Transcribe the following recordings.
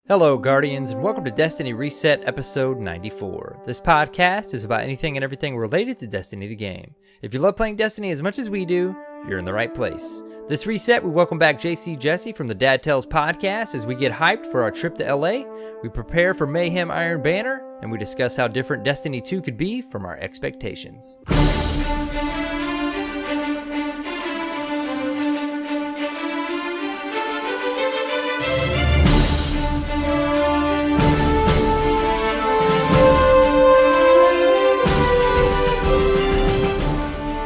Hello, Guardians, and welcome to Destiny Reset Episode 94. This podcast is about anything and everything related to Destiny the game. If you love playing Destiny as much as we do, you're in the right place. This reset, we welcome back JCJesse from the Dad Tells podcast as we get hyped for our trip to LA, we prepare for Mayhem Iron Banner, and we discuss how different Destiny 2 could be from our expectations.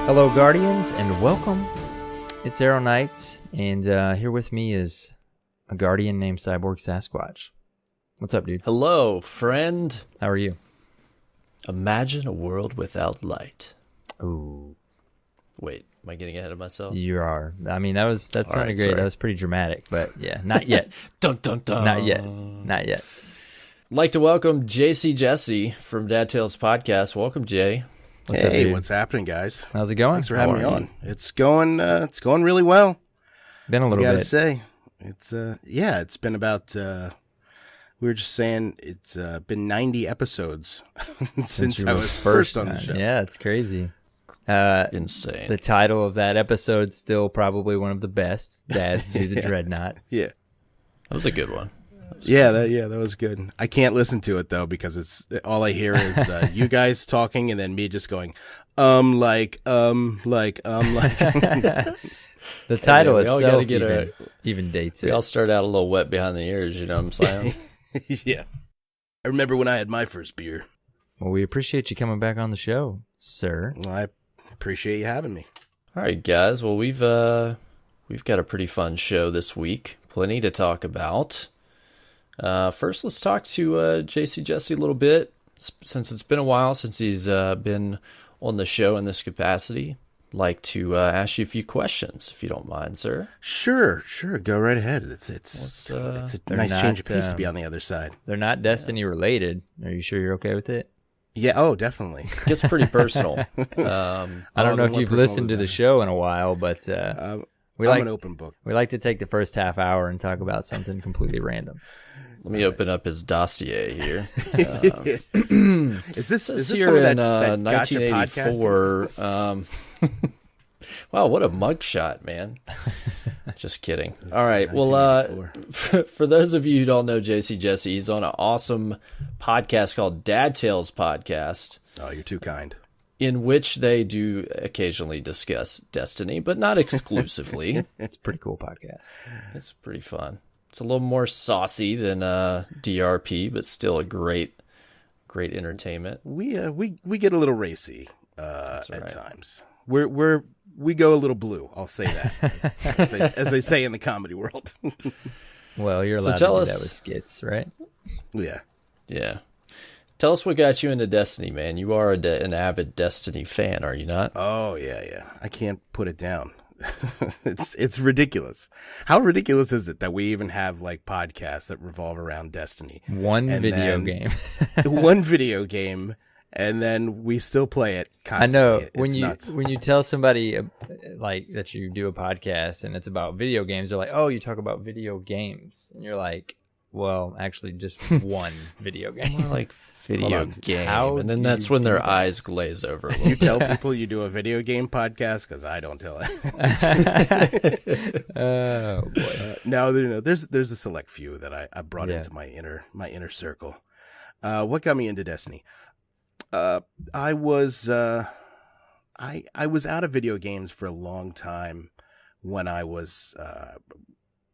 Hello, Guardians, and welcome. It's Arrow Knight, and here with me is a Guardian named Cyborg Sasquatch. What's up, dude? Hello, friend. How are you? Imagine a world without light. Ooh. Wait, am I getting ahead of myself? You are. I mean, that sounded right, great. sorry. That was pretty dramatic, but yeah, not yet. Dun, dun, dun. Not yet. Not yet. I'd like to welcome JCJesse from Dad Tales Podcast. Welcome, Jay. What's up, Hey, dude? what's happening, guys? How's it going? Thanks for having me on. It's going really well. Been a little I gotta bit. say, it's been about. We were just saying it's been 90 episodes since you I were was first on the show. Yeah, it's crazy. Insane. The title of that episode still probably one of the best. Dads do the Dreadnought. Yeah, That was a good one. that was good. I can't listen to it though because it's all I hear is you guys talking and then me just going, like. The title we all itself gotta get even dates We it. all start out a little wet behind the ears, you know what I'm saying? Yeah, I remember when I had my first beer. Well, we appreciate you coming back on the show, sir. Well, I appreciate you having me. All right, guys. Well, we've got a pretty fun show this week. Plenty to talk about. First, let's talk to JCJesse a little bit, since it's been a while since he's been on the show in this capacity. Like to ask you a few questions, if you don't mind, sir. Sure. Go right ahead. It's a nice change of pace to be on the other side. They're not Destiny related. Are you sure you're okay with it? Yeah. Oh, definitely. It gets pretty personal. I don't know if you've listened to the show in a while, but I'm like an open book. we like to take the first half hour and talk about something completely random. Let me open up his dossier here. Is this Here some of in that gotcha 1984. Wow, what a mugshot, man. Just kidding. All right. Well, 1984. for those of you who don't know JCJesse, he's on an awesome podcast called Dad Tales Podcast, Oh, you're too kind. in which they do occasionally discuss Destiny, but not exclusively. It's a pretty cool podcast. It's pretty fun. It's a little more saucy than DRP, but still a great entertainment. We get a little racy That's at right. times. We go a little blue. I'll say that, as they say in the comedy world. Well, you're So allowed tell to do us- that with skits, right? Yeah. Yeah. Tell us what got you into Destiny, man. You are an avid Destiny fan, are you not? Oh yeah. I can't put it down. It's ridiculous. How ridiculous is it that we even have like podcasts that revolve around Destiny? One And video then- game. One video game, and then we still play it I constantly. know It's nuts. when you tell somebody like that you do a podcast and it's about video games, they're like, "Oh, you talk about video games," and you're like, "Well, actually, just one video game." More like video on. game. How And then do that's you when do their that? eyes glaze over a little You bit. tell people you do a video game podcast because I don't tell it. Oh boy. No, there's a select few that I brought Yeah. into my inner circle. What got me into Destiny? I was out of video games for a long time when I was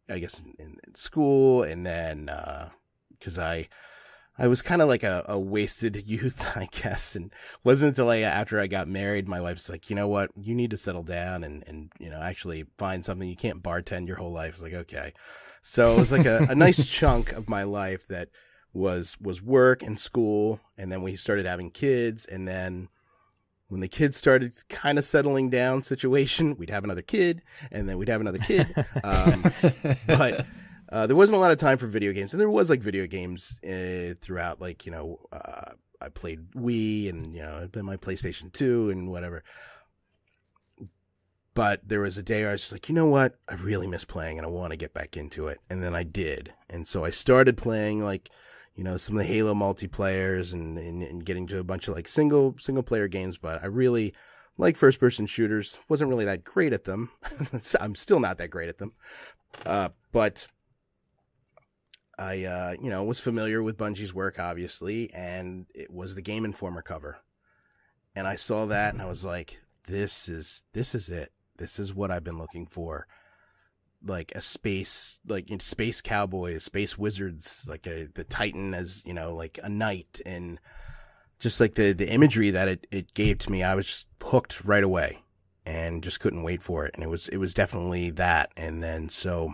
I guess in school, and then because I was kind of like a wasted youth, I guess, and wasn't until after I got married, my wife's like, you know what, you need to settle down and actually find something. You can't bartend your whole life. It's like, okay. So it was like a nice chunk of my life that was work and school, and then we started having kids, and then when the kids started kind of settling down situation, we'd have another kid, and then we'd have another kid. But there wasn't a lot of time for video games, and there was like video games throughout. Like I played Wii, and I'd been my PlayStation 2 and whatever. But there was a day where I was just like, you know what? I really miss playing and I want to get back into it. And then I did. And so I started playing like, some of the Halo multiplayers and getting to a bunch of like single player games. But I really like first person shooters. Wasn't really that great at them. I'm still not that great at them. But I, was familiar with Bungie's work, obviously. And it was the Game Informer cover. And I saw that and I was like, this is it. This is what I've been looking for, like a space cowboys, space wizards, like the Titan as like a knight, and just like the imagery that it gave to me, I was just hooked right away, and just couldn't wait for it. And it was definitely that. And then so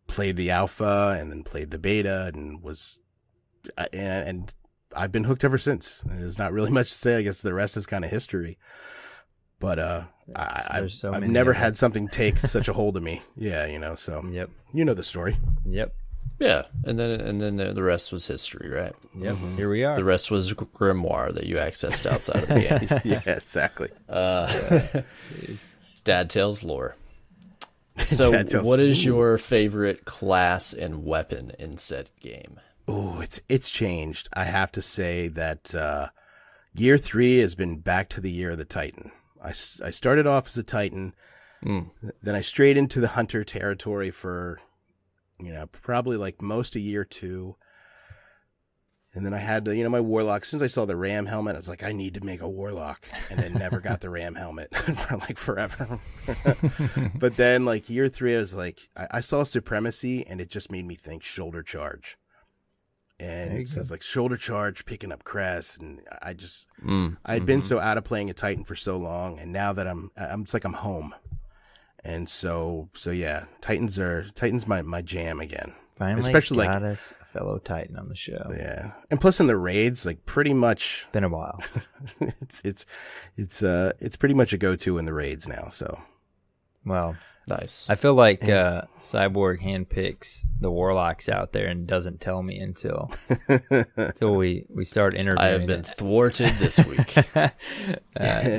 played the alpha, and then played the beta, and I've been hooked ever since. There's not really much to say. I guess the rest is kind of history. But I've never had something take such a hold of me. Yeah, so yep. You know the story. Yep. Yeah, and then the rest was history, right? Yep. Here we are. The rest was grimoire that you accessed outside of the game. Yeah, exactly. Dad Tales lore. So, what is your favorite class and weapon in said game? Oh, it's changed. I have to say that year 3 has been back to the year of the Titan. I started off as a Titan, then I strayed into the Hunter territory for, probably like most a year or 2. And then I had to, my Warlock. As soon as I saw the Ram helmet, I was like, I need to make a Warlock. And then never got the Ram helmet for like forever. But then like year 3, I was like, I saw Supremacy, and it just made me think Shoulder Charge. And it says like Shoulder Charge, picking up Crest, and I just I'd been so out of playing a Titan for so long, and now that it's like I'm home, and so yeah, Titans my jam again. Finally, especially got us a fellow Titan on the show. Yeah, and plus in the raids, like pretty much been a while. it's pretty much a go-to in the raids now. So, well. Nice. I feel like Cyborg handpicks the Warlocks out there and doesn't tell me until we start interviewing. I have been thwarted this week.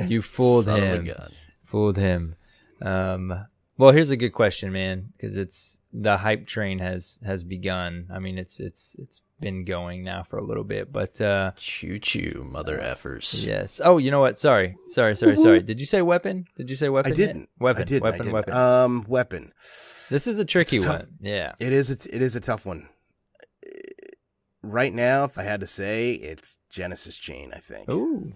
You fooled Son him. of a gun. Fooled him. Well, here's a good question, man, because it's the hype train has begun. I mean, it's been going now for a little bit, but choo choo, mother effers. Yes. Oh, you know what? Sorry. Did you say weapon? I didn't. Weapon. Weapon. This is a tricky one. Yeah. It is a tough one. Right now, if I had to say, it's Genesis Chain, I think. Ooh.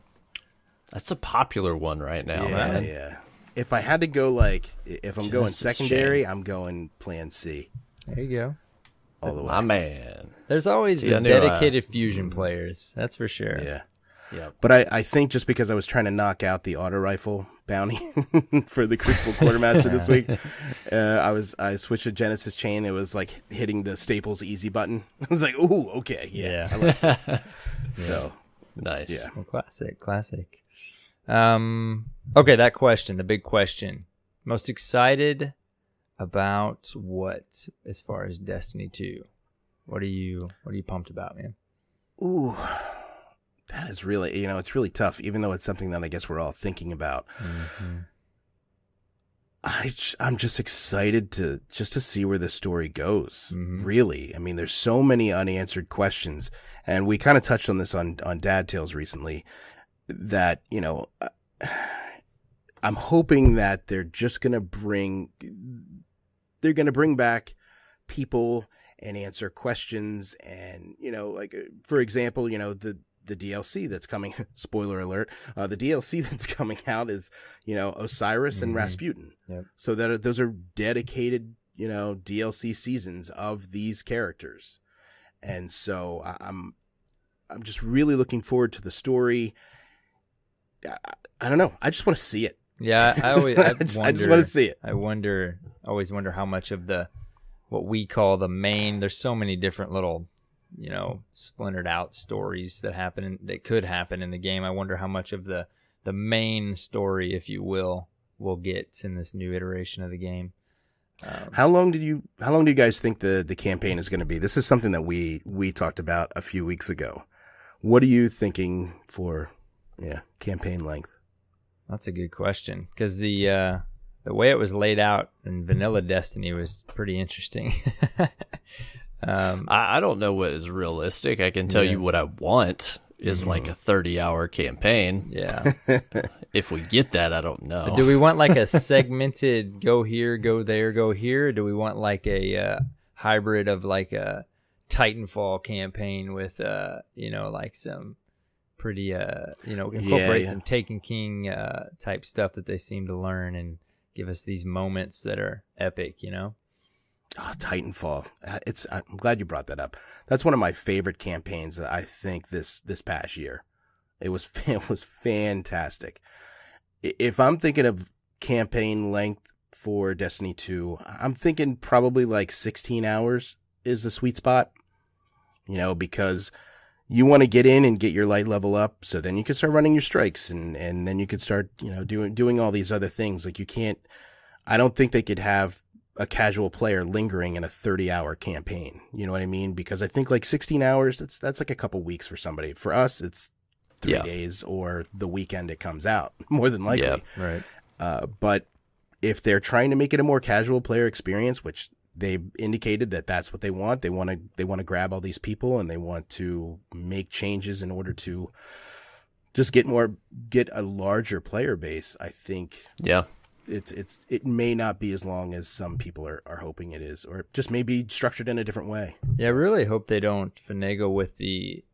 That's a popular one right now, man. Yeah. If I had to go, if I'm going secondary, I'm going Plan C. There you go. All the way. My man. There's always the dedicated fusion players. That's for sure. Yeah. But I think just because I was trying to knock out the auto rifle bounty for the Crucible Quartermaster this week, I switched to Genesis Chain. It was like hitting the Staples easy button. I was like, ooh, okay. Yeah. I like this. So nice. Yeah. Well, classic. Okay, that question, the big question. Most excited about what as far as Destiny 2? What are you pumped about, man? Ooh. That is really, it's really tough, even though it's something that I guess we're all thinking about. Mm-hmm. I'm just excited to see where this story goes. Mm-hmm. Really. I mean, there's so many unanswered questions, and we kind of touched on this on Dad Tales recently, that, I'm hoping that they're just going to bring back people and answer questions. And, for example, the DLC that's coming, spoiler alert, the DLC that's coming out is, Osiris and Rasputin. Yep. So that those are dedicated, DLC seasons of these characters. And so I'm just really looking forward to the story. I don't know. I just want to see it. Yeah, I just want to see it. I always wonder how much of what we call the main, there's so many different little, splintered out stories that could happen in the game. I wonder how much of the main story, if you will get in this new iteration of the game. How long do you guys think the campaign is going to be? This is something that we talked about a few weeks ago. What are you thinking for campaign length? That's a good question, because the way it was laid out in Vanilla Destiny was pretty interesting. I don't know what is realistic. I can tell you what I want is like a 30-hour campaign. Yeah. If we get that, I don't know. Do we want like a segmented go here, go there, go here? Or do we want like a hybrid of like a Titanfall campaign with, like some pretty, incorporate some Taken King type stuff that they seem to learn and give us these moments that are epic, Oh, Titanfall. I'm glad you brought that up. That's one of my favorite campaigns, I think, this past year. It was fantastic. If I'm thinking of campaign length for Destiny 2, I'm thinking probably like 16 hours is the sweet spot. Because you want to get in and get your light level up, so then you can start running your strikes, and then you could start, doing all these other things. Like I don't think they could have a casual player lingering in a 30-hour campaign. You know what I mean? Because I think like 16 hours, that's like a couple weeks for somebody. For us, it's 3 days or the weekend it comes out, more than likely. Yeah, right. But if they're trying to make it a more casual player experience, which they've indicated that that's what they want to grab all these people and they want to make changes in order to just get a larger player base. I think. Yeah. It may not be as long as some people are hoping it is, or just maybe structured in a different way. Yeah, I really hope they don't finagle with the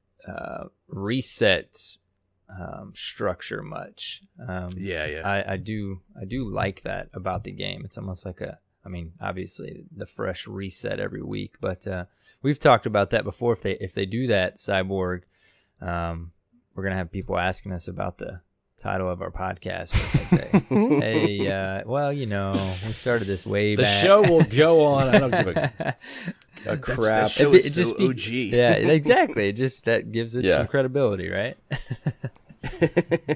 reset structure much. I do like that about the game. It's almost like obviously the fresh reset every week, but we've talked about that before. If they do that, Cyborg, we're gonna have people asking us about the title of our podcast. It's like, hey, we started this way back. The show will go on. I don't give a crap. It just OG. Yeah, exactly. That gives it some credibility, right?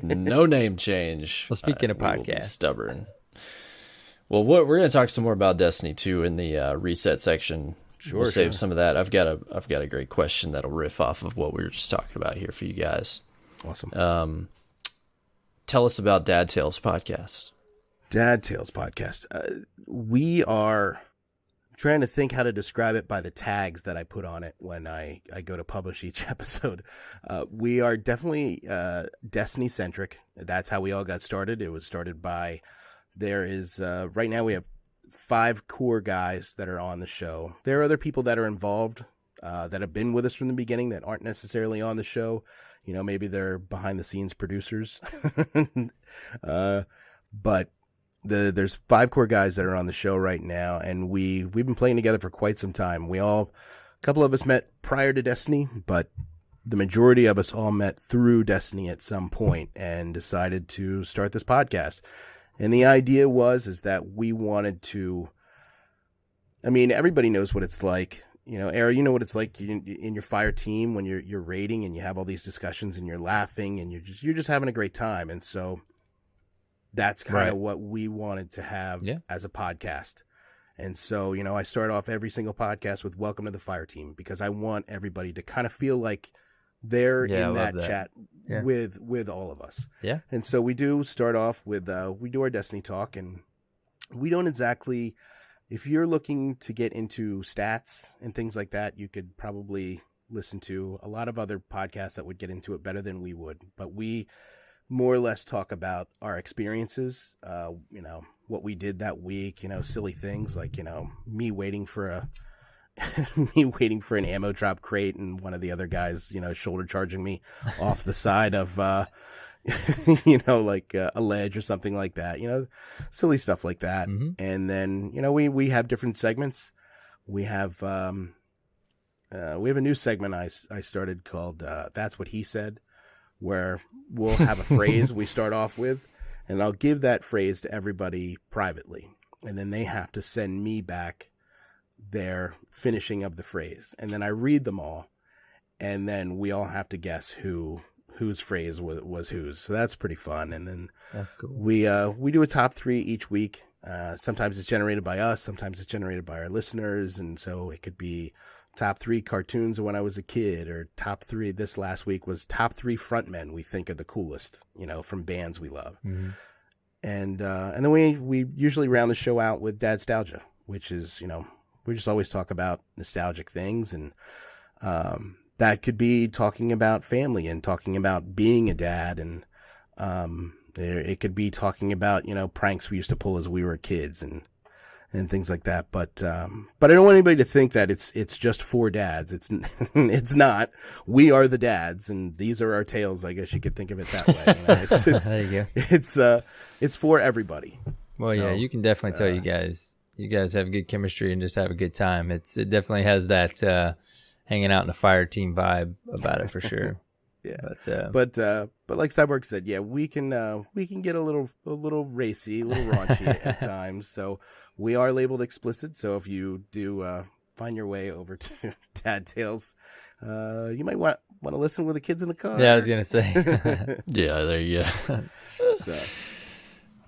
No name change. Well, speaking of podcasts, we will be stubborn. Well, we're going to talk some more about Destiny 2 in the reset section. We'll save some of that. I've got a great question that'll riff off of what we were just talking about here for you guys. Awesome. Tell us about Dad Tales Podcast. Dad Tales Podcast. We are trying to think how to describe it by the tags that I put on it when I go to publish each episode. We are definitely Destiny-centric. That's how we all got started. It was started by, right now we have 5 core guys that are on the show. There are other people that are involved that have been with us from the beginning that aren't necessarily on the show. Maybe they're behind-the-scenes producers. But there's 5 core guys that are on the show right now, and we've been playing together for quite some time. A couple of us met prior to Destiny, but the majority of us all met through Destiny at some point and decided to start this podcast. And the idea is that we wanted to, everybody knows what it's like. Era, you know what it's like in your fire team when you're raiding and you have all these discussions and you're laughing and you're just having a great time. And so that's kind of what we wanted to have as a podcast. And so, I start off every single podcast with welcome to the fire team, because I want everybody to kind of feel like they're in that chat with all of us. Yeah. And so we do start off with, we do our Destiny talk, and we don't exactly, if you're looking to get into stats and things like that, you could probably listen to a lot of other podcasts that would get into it better than we would. But we more or less talk about our experiences, what we did that week, silly things like, me waiting for an ammo drop crate and one of the other guys, shoulder charging me off the side of, like a ledge or something like that, silly stuff like that. Mm-hmm. And then, we have different segments. We have a new segment I started called, That's What He Said, where we'll have a phrase we start off with, and I'll give that phrase to everybody privately. And then they have to send me back their finishing of the phrase. And then I read them all. And then we all have to guess whose phrase was whose. So that's pretty fun. And then that's cool. We do a top 3 each week. Sometimes it's generated by us. Sometimes it's generated by our listeners. And so it could be top 3 cartoons of when I was a kid, or top 3. This last week was top 3 frontmen we think are the coolest, from bands we love. Mm-hmm. And then we usually round the show out with Dadstalgia, which is, we just always talk about nostalgic things. And that could be talking about family and talking about being a dad. And it could be talking about, pranks we used to pull as we were kids and things like that. But I don't want anybody to think that it's just for dads. It's it's not. We are the dads, and these are our tales. I guess you could think of it that way. There you go. It's for everybody. Well, yeah, you can definitely tell you guys have good chemistry and just have a good time. It definitely has that hanging out in a fire team vibe about it for sure. Yeah, but like Cyborg said, yeah, we can get a little racy, a little raunchy at times. So we are labeled explicit. So if you do find your way over to Dad Tales, you might want to listen with the kids in the car. Yeah, I was gonna say. Yeah, there you go. So,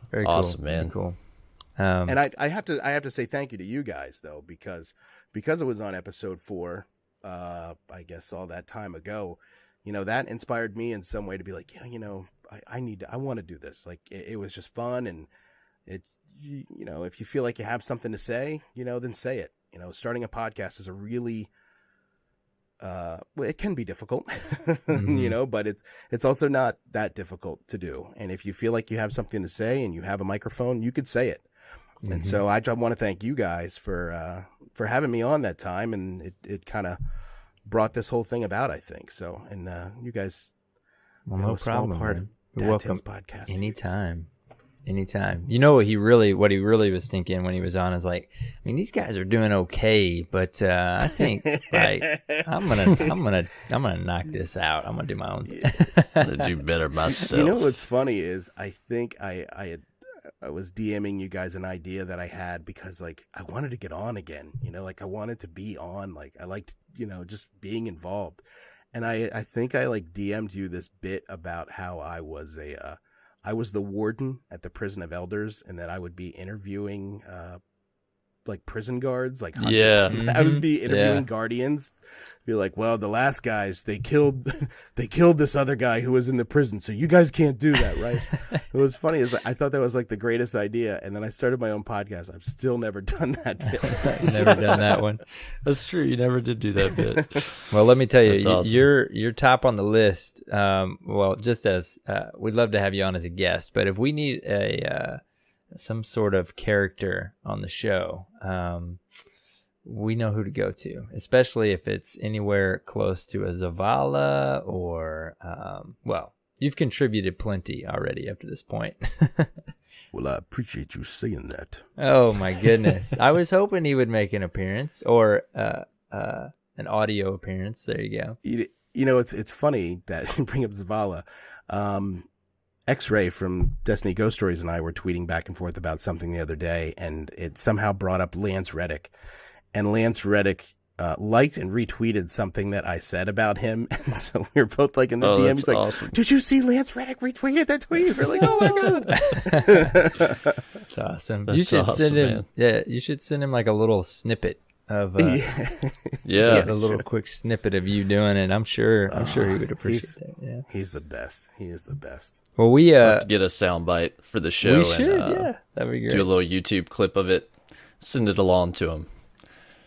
very awesome, cool. man. Very cool. And I have to say thank you to you guys though, because it was on episode 4, I guess all that time ago. That inspired me in some way to be like, I want to do this. Like it was just fun, and it's, if you feel like you have something to say, then say it. Starting a podcast is a really, it can be difficult, Mm-hmm. but it's also not that difficult to do. And if you feel like you have something to say and you have a microphone, you could say it. Mm-hmm. And so I want to thank you guys for having me on that time, and it kind of brought this whole thing about, I think. So, and you guys, no problem. Part Man. of You're welcome. Podcast. Anytime. What he really was thinking when he was on is like, I mean, these guys are doing okay, but I think like I'm gonna knock this out. I'm gonna do my own thing. I'm gonna do better myself. What's funny is I think I was DMing you guys an idea that I had because like I wanted to get on again, like I wanted to be on, like I liked, just being involved. And I think I like DM'd you this bit about how I was the warden at the prison of elders, and that I would be interviewing like prison guards, like yeah, I would be interviewing guardians. Be like, well, the last guys they killed this other guy who was in the prison, so you guys can't do that, right? It was funny is I thought that was like the greatest idea, and then I started my own podcast. I've still never done that bit. Never done that one. That's true. You never did do that bit. Well, let me tell you, awesome. You're top on the list. Well, just as we'd love to have you on as a guest, but if we need some sort of character on the show, we know who to go to, especially if it's anywhere close to a Zavala or, well, you've contributed plenty already up to this point. Well, I appreciate you saying that. Oh my goodness. I was hoping he would make an appearance or an audio appearance. There you go. It's funny that you bring up Zavala. X-Ray from Destiny Ghost Stories and I were tweeting back and forth about something the other day, and it somehow brought up Lance Reddick. And Lance Reddick liked and retweeted something that I said about him. And so we were both like in the DM. He's like, awesome. Did you see Lance Reddick retweeted that tweet? We're like, oh my God. That's awesome. That's you should awesome, send him. man. Yeah, you should send him like a little snippet of Yeah. a little quick snippet of you doing it. I'm sure he would appreciate that. Yeah. He's the best. He is the best. Well, we We'll have to get a soundbite for the show. we should, and, yeah, that'd be great. do a little YouTube clip of it, send it along to him.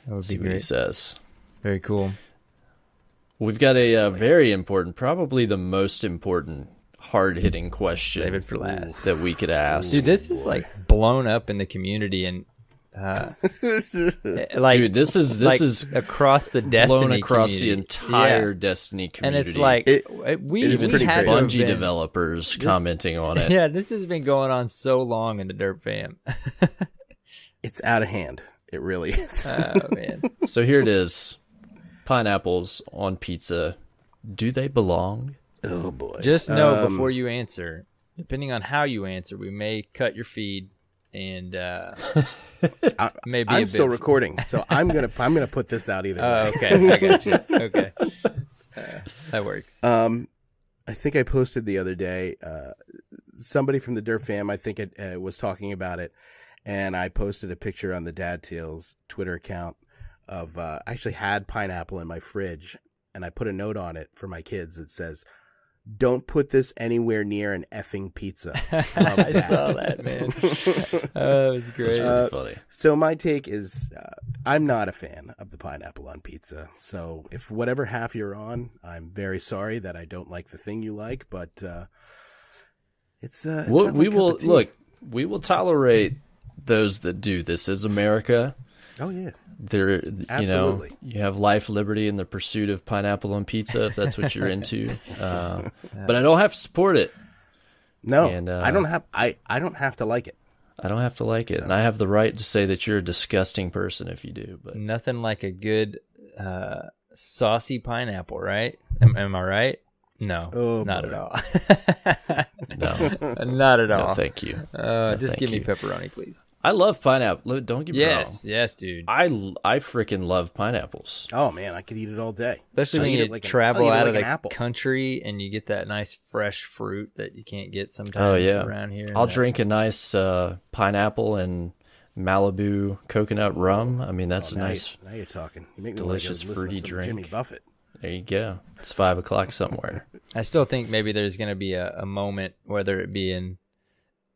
That would See be what he great. says. Very cool. We've got a very important, probably the most important, hard-hitting question Save it for last. that we could ask. Dude, this is like blown up in the community and like Dude, this is across the Destiny blown across the community. entire Yeah. Destiny And community. it's like we even pretty some had to have Bungie been- developers commenting on it. Yeah, this has been going on so long in the Derp fam. It's out of hand. It really is. Oh man. So here it is. Pineapples on pizza. Do they belong? Oh boy. Just know before you answer, depending on how you answer, we may cut your feed and maybe I'm a still bit. recording, so I'm gonna put this out either. Oh, way. okay, I got you. Okay, that works. I think I posted the other day. Somebody from the Derp fam, I think it was talking about it, and I posted a picture on the Dad Tales Twitter account of I actually had pineapple in my fridge, and I put a note on it for my kids that says, don't put this anywhere near an effing pizza. I saw that, man. Oh, it was great. That's pretty funny. So my take is, I'm not a fan of the pineapple on pizza. So if whatever half you're on, I'm very sorry that I don't like the thing you like, but it's not my We cup will of tea. look. We will tolerate those that do. This is America. Oh yeah. There, Absolutely. you have life, liberty, and the pursuit of pineapple on pizza if that's what you're into. But I don't have to support it. No, And, I don't have. I don't have to like it. I don't have to like it, and I have the right to say that you're a disgusting person if you do. But Nothing like a good saucy pineapple, right? Am I right? No, Oh, not boy. at all. no, Not at all. no, thank you. Just thank give me you. pepperoni, please. I love pineapple. Don't get me wrong. Yes, dude. I freaking love pineapples. Oh man, I could eat it all day. Especially I'll when eat you it like an- travel I'll eat it out like of an the apple. country and you get that nice fresh fruit that you can't get sometimes Oh yeah, around here. I'll drink a nice pineapple and Malibu coconut rum. I mean, that's a nice. Now you're talking. You make me delicious want to go fruity listen to some drink. Jimmy Buffett. There you go. It's 5 o'clock somewhere. I still think maybe there's going to be a moment, whether it be in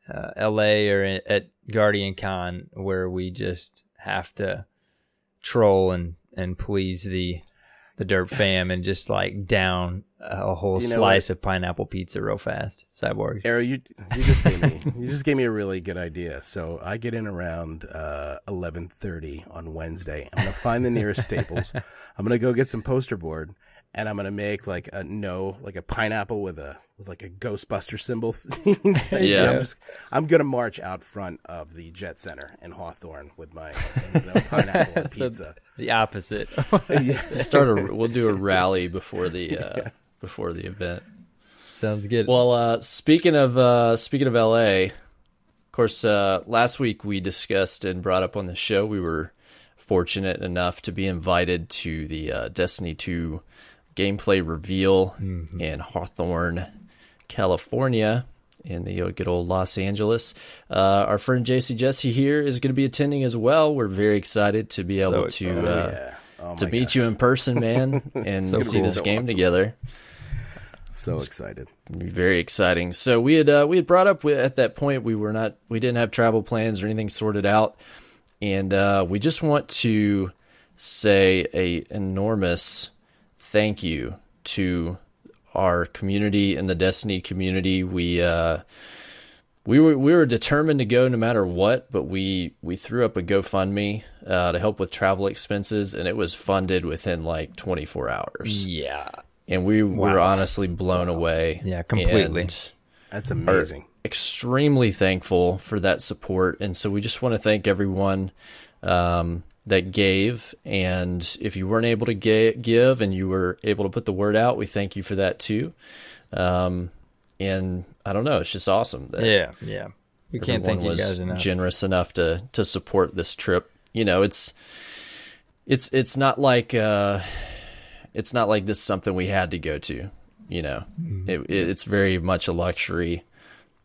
LA or at Guardian Con, where we just have to troll and please the Derp fam and just like down a whole You know slice of pineapple pizza real fast. Cyborgs. Arrow, you just gave me a really good idea. So I get in around 11:30 on Wednesday. I'm gonna find the nearest Staples. I'm gonna go get some poster board, and I'm gonna make like a pineapple with a Ghostbuster symbol. Yeah. I'm gonna march out front of the Jet Center in Hawthorne with my pineapple and So pizza. the opposite. Yeah. We'll do a rally before the event. Sounds good. Well, speaking of LA, of course, last week we discussed and brought up on the show, we were fortunate enough to be invited to the Destiny 2 gameplay reveal in Hawthorne, California, in the good old Los Angeles. Our friend JCJesse here is going to be attending as well. We're very excited to be So able excited. to Oh to my meet gosh. you in person, man, and So see cool. this So game awesome. together. So excited. Very exciting. So we had brought up at that point we didn't have travel plans or anything sorted out, and we just want to say a enormous thank you to our community and the Destiny community. We were determined to go no matter what, but we threw up a GoFundMe to help with travel expenses, and it was funded within like 24 hours. yeah. And we were honestly blown away. Yeah, completely. And That's are amazing. extremely thankful for that support. And so we just want to thank everyone that gave. And if you weren't able to give and you were able to put the word out, we thank you for that too. And I don't know, it's just awesome that Yeah. We can't thank everyone you was guys enough. generous enough to support this trip. You know, it's not like it's not like this is something we had to go to. You know, it's very much a luxury.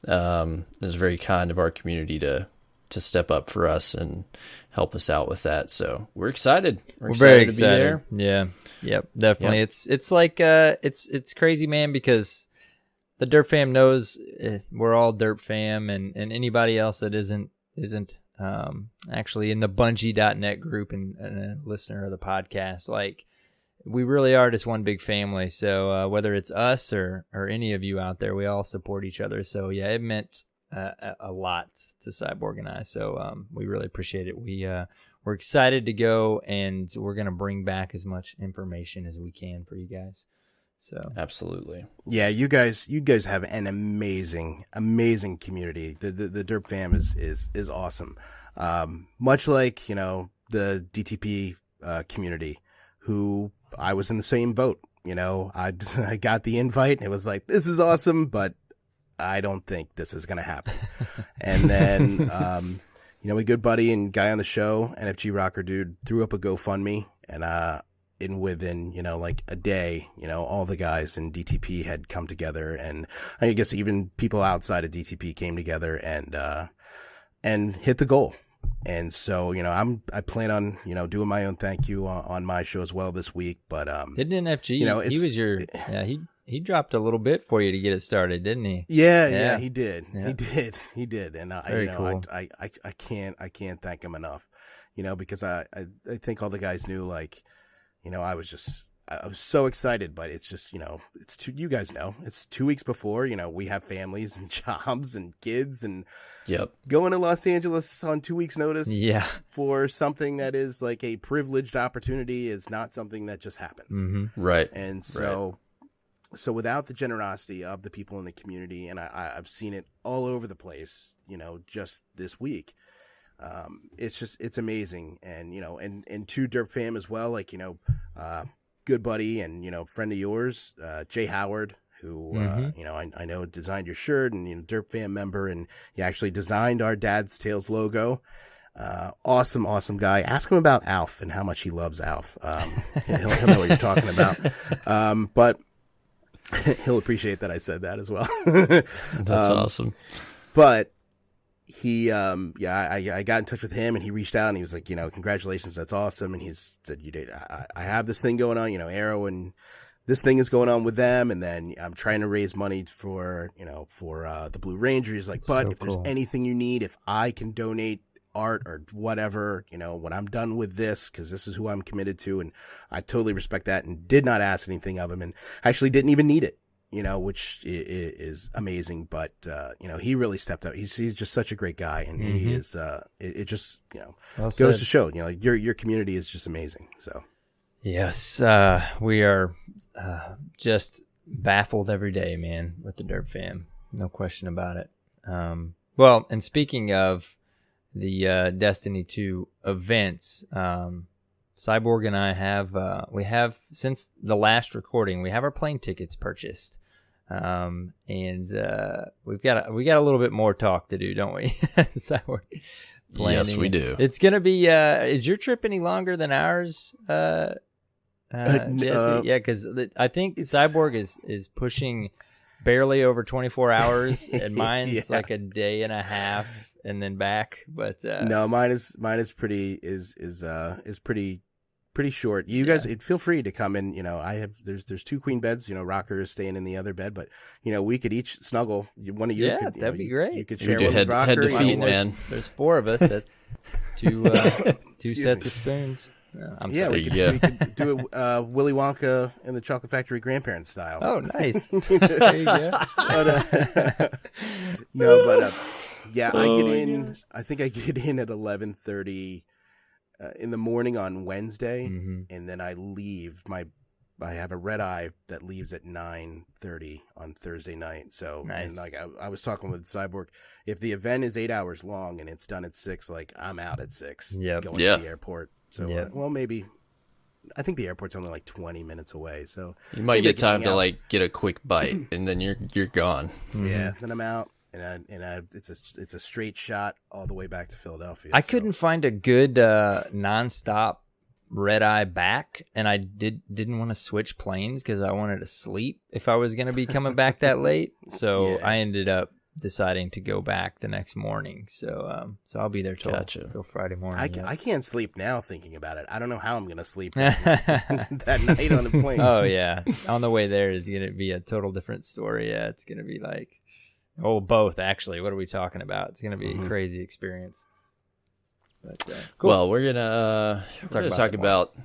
It's very kind of our community to step up for us and help us out with that. So we're excited. We're very excited. To be there. Yeah. Yep. Definitely. Yep. It's like it's crazy, man, because the Derp fam knows we're all Derp fam, and anybody else that isn't actually in the Bungie.net group and a listener of the podcast, like, we really are just one big family. So whether it's us or any of you out there, we all support each other. So yeah, it meant a lot to Cyborg and I. So we really appreciate it. We're excited to go, and we're gonna bring back as much information as we can for you guys. So Absolutely. Yeah, you guys have an amazing community. The Derp fam is awesome. Much like, the DTP community, who I was in the same boat. I got the invite and it was like, this is awesome, but I don't think this is going to happen. And then, my good buddy and guy on the show, NFG Rocker Dude, threw up a GoFundMe, and within, like a day, all the guys in DTP had come together, and I guess even people outside of DTP came together and hit the goal. And so, I plan on, doing my own thank you on my show as well this week. But didn't NFG? He was he dropped a little bit for you to get it started, didn't he? Yeah, he did. Yeah. He did. And Very cool. I can't thank him enough, because I think all the guys knew, like, I was so excited, but it's just, you guys know, it's 2 weeks before, we have families and jobs and kids, and Yep. going to Los Angeles on 2 weeks notice for something that is like a privileged opportunity is not something that just happens. Mm-hmm. Right. And so without the generosity of the people in the community, and I've seen it all over the place, just this week, it's amazing. And, and to Derp Fam as well, like, good buddy and, friend of yours, Jay Howard, who, I know designed your shirt, and, Derp Fam member, and he actually designed our Dad's Tales logo. Awesome guy. Ask him about Alf and how much he loves Alf. He'll know what you're talking about. But he'll appreciate that I said that as well. That's awesome. But he, I got in touch with him, and he reached out, and he was like, congratulations, that's awesome. And he said, I have this thing going on, Arrow, and this thing is going on with them, and then I'm trying to raise money for the Blue Ranger. He's like, but if there's anything you need, if I can donate art or whatever, when I'm done with this, because this is who I'm committed to, and I totally respect that, and did not ask anything of him, and actually didn't even need it, which is amazing. But he really stepped up. He's just such a great guy, and he is. It just goes to show, your community is just amazing. So. Yes, we are just baffled every day, man, with the Derp Fam. No question about it. Well, and speaking of the Destiny 2 events, Cyborg and I have since the last recording, we have our plane tickets purchased, and we got a little bit more talk to do, don't we? Cyborg. Yes, we do. It's gonna be. Is your trip any longer than ours? Jesse? Yeah, because I think Cyborg is pushing barely over 24 hours, and mine's like a day and a half and then back. But no, mine is pretty pretty short. You guys, feel free to come in. There's 2 queen beds. Rocker is staying in the other bed, but we could each snuggle. One of you, that'd be great. You could share do one with Rocker. head to feet, man. There's 4 of us. That's two sets of spoons. We could do a Willy Wonka and the Chocolate Factory grandparents style. Oh, nice. There you go. I think I get in at 11:30 in the morning on Wednesday, and then I leave. I have a red eye that leaves at 9:30 on Thursday night. So, nice. And I was talking with Cyborg. If the event is 8 hours long and it's done at 6, I'm out at 6. Yep. Going to the airport. So, maybe. I think the airport's only like 20 minutes away. So you might get time to get a quick bite, and then you're gone. Yeah. Then I'm out. And it's a straight shot all the way back to Philadelphia. I couldn't find a good nonstop red eye back, and I didn't want to switch planes because I wanted to sleep if I was going to be coming back that late. So I ended up deciding to go back the next morning. So I'll be there till Friday morning. I can't sleep now thinking about it. I don't know how I'm going to sleep that night on the plane. Oh yeah, on the way there is going to be a total different story. Yeah, it's going to be like. Oh, both actually. What are we talking about? It's going to be a crazy experience. But, cool. Well, we're gonna talk about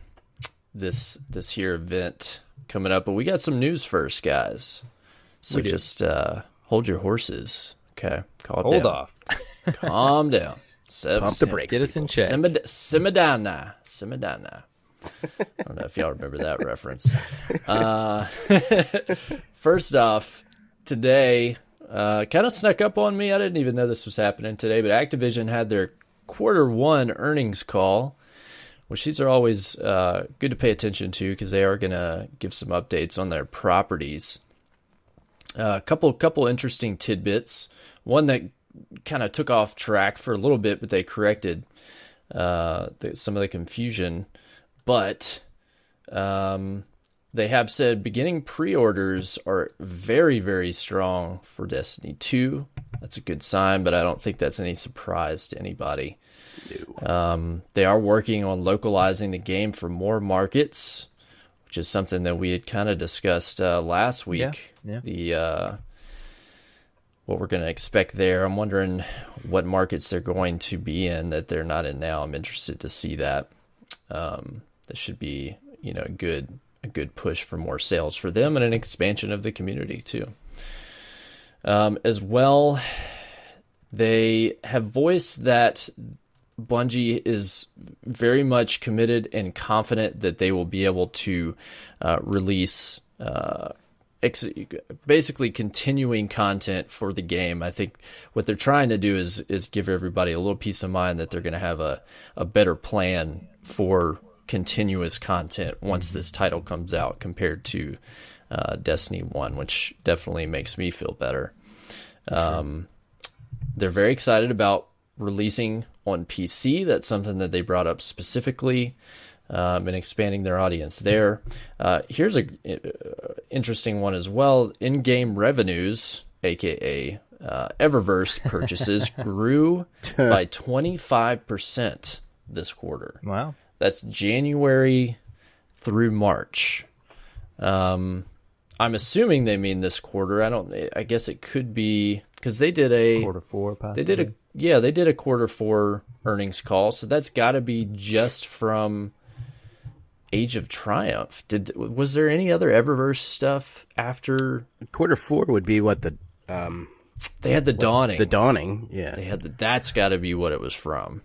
this here event coming up, but we got some news first, guys. So just hold your horses. Okay, hold off. Calm down. Pump the brakes. Get us in check. Simmer down. I don't know if y'all remember that reference. First off, today. Kind of snuck up on me. I didn't even know this was happening today, but Activision had their Q1 earnings call, which these are always good to pay attention to because they are going to give some updates on their properties. A couple interesting tidbits. One that kind of took off track for a little bit, but they corrected some of the confusion. But they have said beginning pre-orders are very, very strong for Destiny 2. That's a good sign, but I don't think that's any surprise to anybody. No. They are working on localizing the game for more markets, which is something that we had kind of discussed last week. Yeah. What we're going to expect there. I'm wondering what markets they're going to be in that they're not in now. I'm interested to see that. That should be, a good push for more sales for them and an expansion of the community too. As well, they have voiced that Bungie is very much committed and confident that they will be able to release basically continuing content for the game. I think what they're trying to do is give everybody a little peace of mind that they're going to have a better plan for continuous content once this title comes out compared to Destiny 1, which definitely makes me feel better. Sure. They're very excited about releasing on PC. That's something that they brought up specifically. And expanding their audience there. Here's a interesting one as well. In-game revenues, aka Eververse purchases, grew by 25% this quarter. Wow, that's January through March. I'm assuming they mean this quarter. I guess it could be because they did a quarter four. Possibly. They did a quarter four earnings call, so that's got to be just from Age of Triumph. Was there any other Eververse stuff after quarter four? Would be what the they had the Dawning. The Dawning, yeah. They had that's got to be what it was from.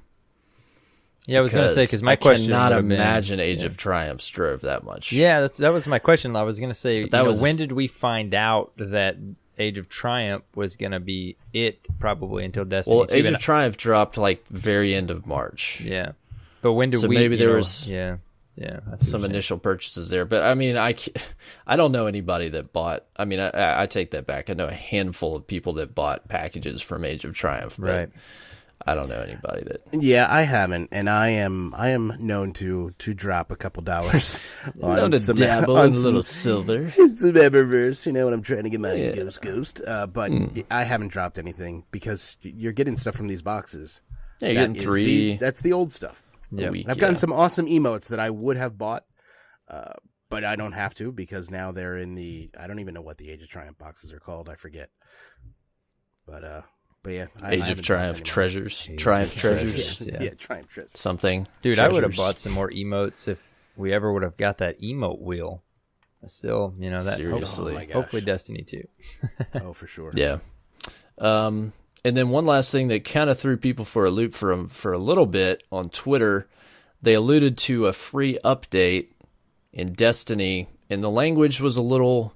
Yeah, I was going to say because my question. I cannot imagine Age of Triumph drove that much. Yeah, that was my question. I was going to say, when did we find out that Age of Triumph was going to be it? Probably until Destiny. Well, Age of Triumph dropped like very end of March. Yeah, but when did so maybe there was some initial purchases there, but I mean, I don't know anybody that bought. I mean, I take that back. I know a handful of people that bought packages from Age of Triumph, but right? I don't know anybody that. Yeah, I haven't, and I am known to drop a couple dollars on to dabble in a little silver, some Eververse. When I'm trying to get my ghost. But I haven't dropped anything because you're getting stuff from these boxes. Yeah, you're getting 3. That's the old stuff. Yeah, I've gotten some awesome emotes that I would have bought, but I don't have to because now they're in the. I don't even know what the Age of Triumph boxes are called. I forget. But yeah, Age of Triumph treasures, Triumph treasures. Yeah, Triumph treasures. Something, dude. Treasures. I would have bought some more emotes if we ever would have got that emote wheel. Still, that seriously. Hopefully Destiny 2. Oh, for sure. Yeah. And then one last thing that kind of threw people for a loop for a little bit on Twitter, they alluded to a free update in Destiny, and the language was a little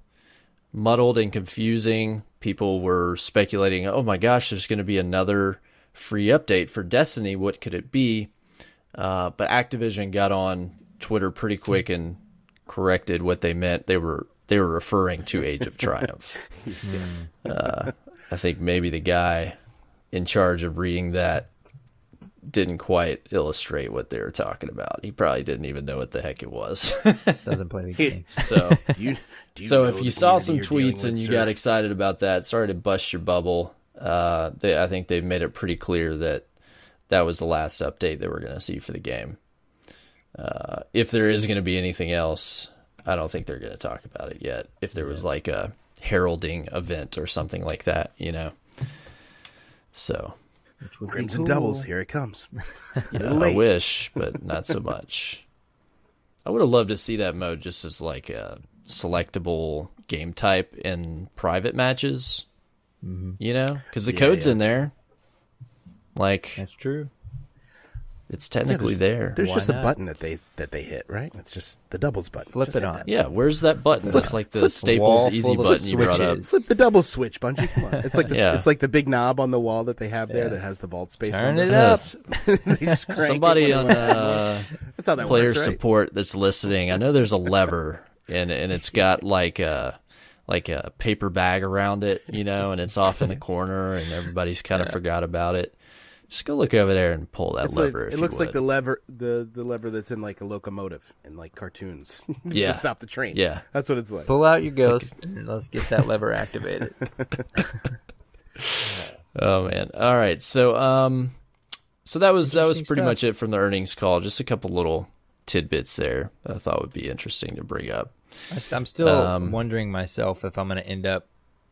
muddled and confusing. People were speculating, oh my gosh, there's going to be another free update for Destiny. What could it be? But Activision got on Twitter pretty quick and corrected what they meant. They were referring to Age of Triumph. I think maybe the guy in charge of reading that didn't quite illustrate what they were talking about. He probably didn't even know what the heck it was. Doesn't play the game. So, so if you saw some tweets and you got excited about that, sorry to bust your bubble. I think they've made it pretty clear that was the last update that we're going to see for the game. If there is going to be anything else, I don't think they're going to talk about it yet. If there was like a heralding event or something like that, So, Crimson Doubles, here it comes. I wish, but not so much. I would have loved to see that mode just as like a selectable game type in private matches. Because the code's in there. Like, that's true. It's technically there. There's just a button that they hit, right? It's just the doubles button. Flip it on. Yeah, where's that button? That's like the Staples easy button you brought up. Flip the double switch, Bungie. Come on. It's like it's like the big knob on the wall that they have there that has the vault space. Turn it up. Somebody on player works, right? support that's listening. I know there's a lever and it's got like a paper bag around it, and it's off in the corner and everybody's kind of forgot about it. Just go look over there and pull that lever. It looks like the lever that's in like a locomotive in like cartoons. Yeah, to stop the train. Yeah, that's what it's like. Pull out your ghost and let's get that lever activated. Oh man! All right, so that was pretty much it from the earnings call. Just a couple little tidbits there that I thought would be interesting to bring up. I'm still wondering myself if I'm going to end up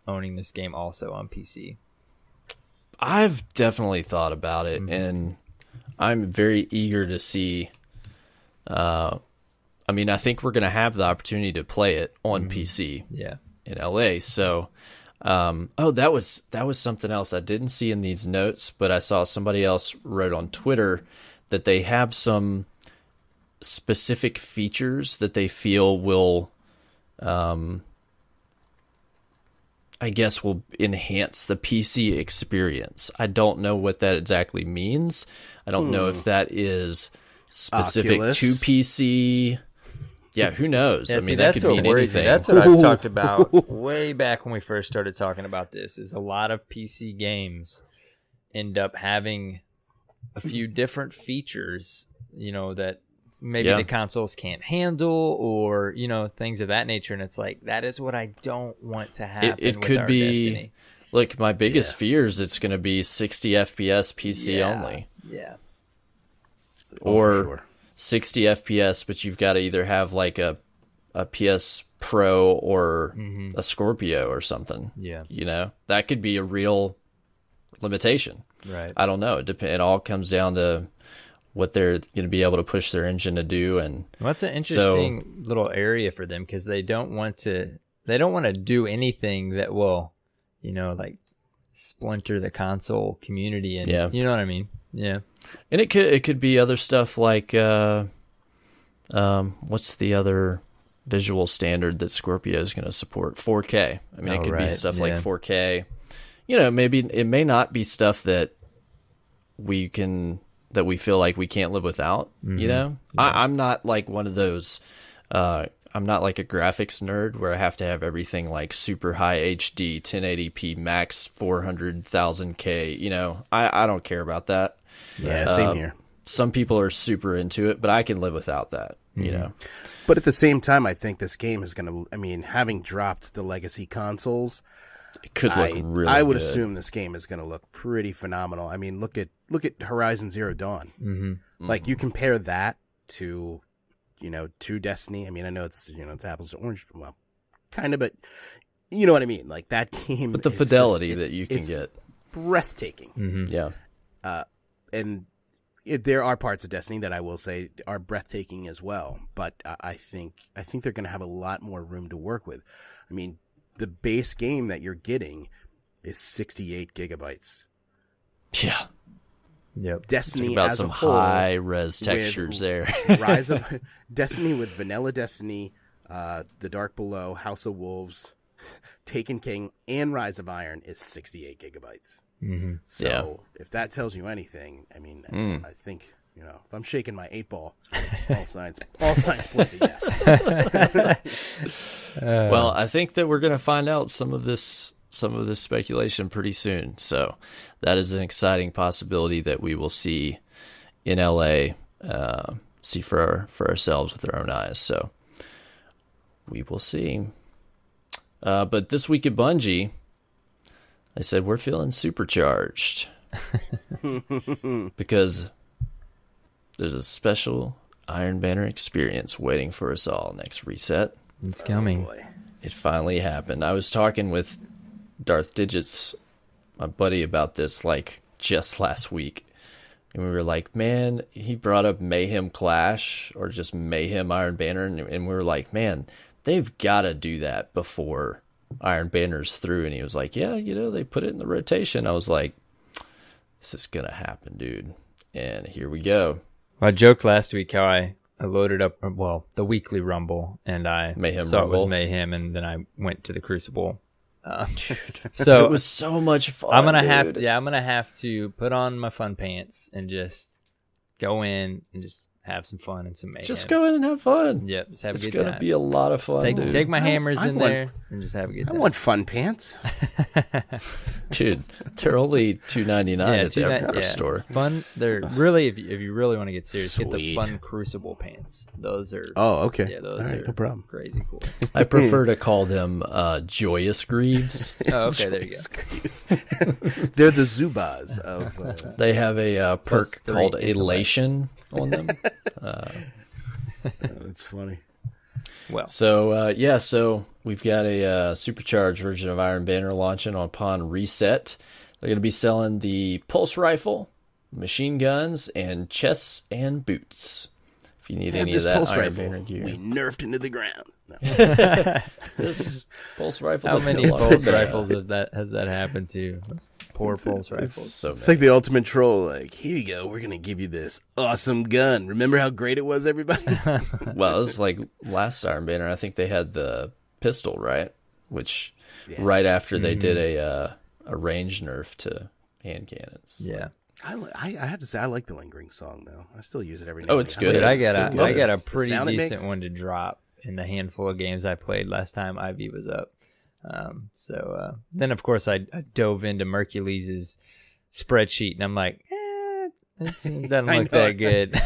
owning this game also on PC. I've definitely thought about it, and I'm very eager to see. I mean, I think we're going to have the opportunity to play it on PC in LA. So, that was something else I didn't see in these notes, but I saw somebody else wrote on Twitter that they have some specific features that they feel will, I guess, will enhance the PC experience. I don't know what that exactly means. I don't know if that is specific Oculus. to PC. Yeah, who knows? I mean, that could mean anything. That's what I've talked about way back when we first started talking about this, is a lot of PC games end up having a few different features, that maybe the consoles can't handle, or things of that nature, and it's like, that is what I don't want to happen. It could be Destiny. Like, my biggest fear is it's going to be 60 FPS PC only, or 60 FPS, but you've got to either have like a PS Pro or a Scorpio or something. That could be a real limitation. Right. I don't know. It all comes down to what they're going to be able to push their engine to do. And that's an interesting little area for them, because they don't want to do anything that will, like splinter the console community. And you know what I mean? Yeah. And it could be other stuff like, what's the other visual standard that Scorpio is going to support? 4K. I mean, it could be stuff like 4K. Maybe it may not be stuff that we feel like we can't live without. I'm not like one of those. I'm not like a graphics nerd where I have to have everything like super high HD, 1080p max, 400,000K. I don't care about that. Yeah, same here. Some people are super into it, but I can live without that. But at the same time, I think this game is going to. I mean, having dropped the legacy consoles, it could look really. I would good. assume this game is going to look pretty phenomenal. I mean, look at Horizon Zero Dawn. Like, you compare that to, to Destiny. I mean, I know it's it's apples to oranges, well, kind of, but you know what I mean. Like, that game, but the fidelity that you can get, breathtaking. Yeah, and there are parts of Destiny that I will say are breathtaking as well. But I think they're going to have a lot more room to work with. I mean, the base game that you're getting is 68 gigabytes. Yeah. Yep. Destiny about as some a whole, high res textures there. Destiny with Vanilla Destiny, The Dark Below, House of Wolves, Taken King, and Rise of Iron is 68 gigabytes. So if that tells you anything, I mean, I think, if I'm shaking my 8-ball, all signs point to yes. Well, I think that we're going to find out some of this speculation pretty soon. So that is an exciting possibility that we will see in LA, see for ourselves with our own eyes. So we will see. But this week at Bungie, I said we're feeling supercharged because there's a special Iron Banner experience waiting for us all next reset. It's coming. Oh, it finally happened. I was talking with Darth Digits, my buddy, about this like just last week. And we were like, man, he brought up Mayhem Clash or just Mayhem Iron Banner. And we were like, man, they've got to do that before Iron Banner's through. And he was like, yeah, they put it in the rotation. I was like, this is going to happen, dude. And here we go. I joked last week how I loaded up, the weekly Rumble, and I saw it was Mayhem, and then I went to the Crucible. So it was so much fun. I'm gonna have to put on my fun pants and just go in and just have some fun and some mayhem. Just go in and have fun. Yep, just have a good time. It's gonna be a lot of fun. Take my hammers in there and just have a good time. I want fun pants. Dude, they're only $2.99 at the Evercore store. Fun. They're really, if you really want to get serious, get the Fun Crucible pants. Those are. Oh, okay. Yeah, those are no problem. Crazy cool. I prefer to call them Joyous Greaves. Oh, okay, there you go. They're the Zubas of. They have a perk called Elation on them. That's funny. Well, so we've got a supercharged version of Iron Banner launching upon reset. They're going to be selling the pulse rifle, machine guns, and chests and boots. If you need any of that Iron Banner gear. We nerfed into the ground. No. This pulse rifle. how that's many no longer pulse there. rifles has that happened to? Those poor pulse rifles. So It's many. like the ultimate troll. Like, here you go. We're going to give you this awesome gun. Remember how great it was, everybody? Well, it was like last Iron Banner. I think they had the pistol, right? Which right after they did a range nerf to hand cannons. Yeah. I had to say, I like the lingering song, though. I still use it every now Oh, and it's again. good. Dude, Still love I it. got a The pretty sound it decent makes? one to drop in the handful of games I played last time Ivy was up. Then of course I dove into Mercules' spreadsheet and I'm like, it doesn't I look know. that good.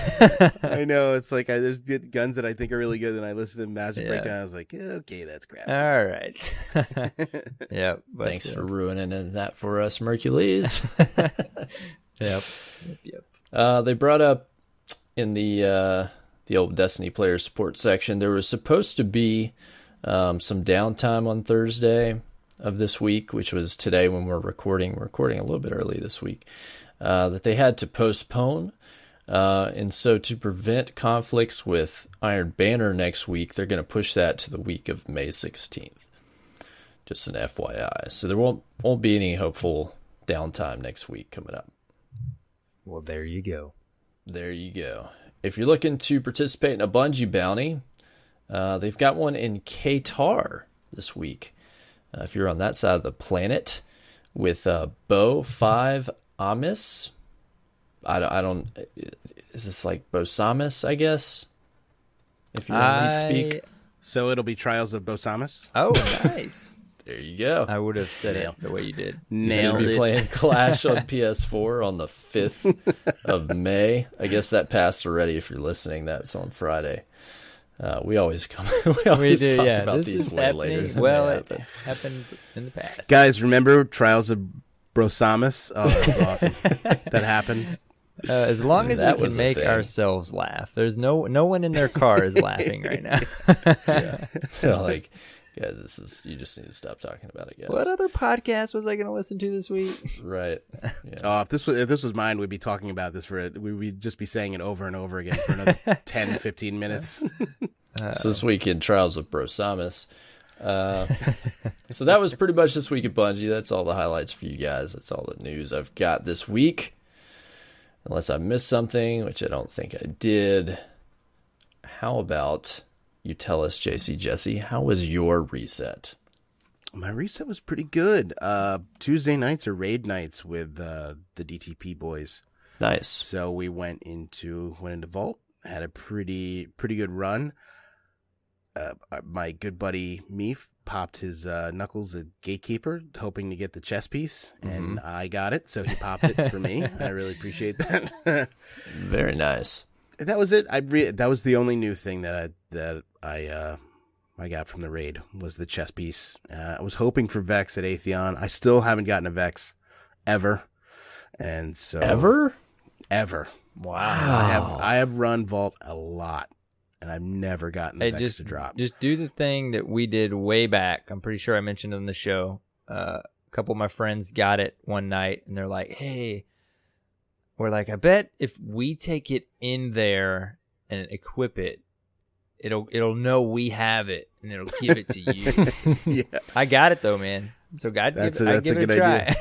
I know. It's like there's good guns that I think are really good, and I listened to Massive Yeah. Breakdown. I was like, yeah, okay, that's crap. All right. Yeah. But, Thanks for ruining that for us, Mercules. Yep. They brought up in the old Destiny player support section, there was supposed to be some downtime on Thursday of this week, which was today when we're recording. We're recording a little bit early this week. That they had to postpone. And so to prevent conflicts with Iron Banner next week, they're going to push that to the week of May 16th. Just an FYI. So there won't be any hopeful downtime next week coming up. Well, there you go. There you go. If you're looking to participate in a Bungie bounty, they've got one in Qatar this week. If you're on that side of the planet with Bo 5 Amis. I don't. Is this like Bosamis, I guess? If you want to speak. So it'll be Trials of Bosamis? Oh, nice. There you go. I would have said it the way you did. He's going Nailed to be it. playing Clash on PS4 on the 5th of May. I guess that passed already if you're listening. That's on Friday. We always come. we always do, talk yeah. about This these is way later happening. than Well, they it happen. happened in the past. Guys, remember Trials of Bosamis? Oh, that was awesome. That happened. As long as That we was can a make thing. ourselves laugh. There's no one in their car is laughing right now. Yeah. Like, guys, you just need to stop talking about it, guys. What other podcast was I going to listen to this week? Right. Yeah. Oh, if this was mine, we'd be talking about this we'd just be saying it over and over again for another 10, 15 minutes. So this week in Trials of Brosamis. So that was pretty much this week at Bungie. That's all the highlights for you guys. That's all the news I've got this week. Unless I missed something, which I don't think I did. How about you tell us, JCJesse, how was your reset? My reset was pretty good. Tuesday nights are raid nights with the DTP boys. Nice. So we went into Vault, had a pretty good run. My good buddy Meef popped his Knuckles at Gatekeeper, hoping to get the chess piece, and I got it, so he popped it for me. I really appreciate that. Very nice. That was it. That was the only new thing that I got from the raid was the chess piece. I was hoping for Vex at Atheon. I still haven't gotten a Vex ever, and so Ever? Wow. I have run Vault a lot, and I've never gotten the Vex to drop. Just do the thing that we did way back. I'm pretty sure I mentioned it on the show. A couple of my friends got it one night, and they're like, hey, we're like, I bet if we take it in there and equip it, it'll know we have it, and it'll give it to you. Yeah. I got it, though, man. So I'd give That's it a a good try.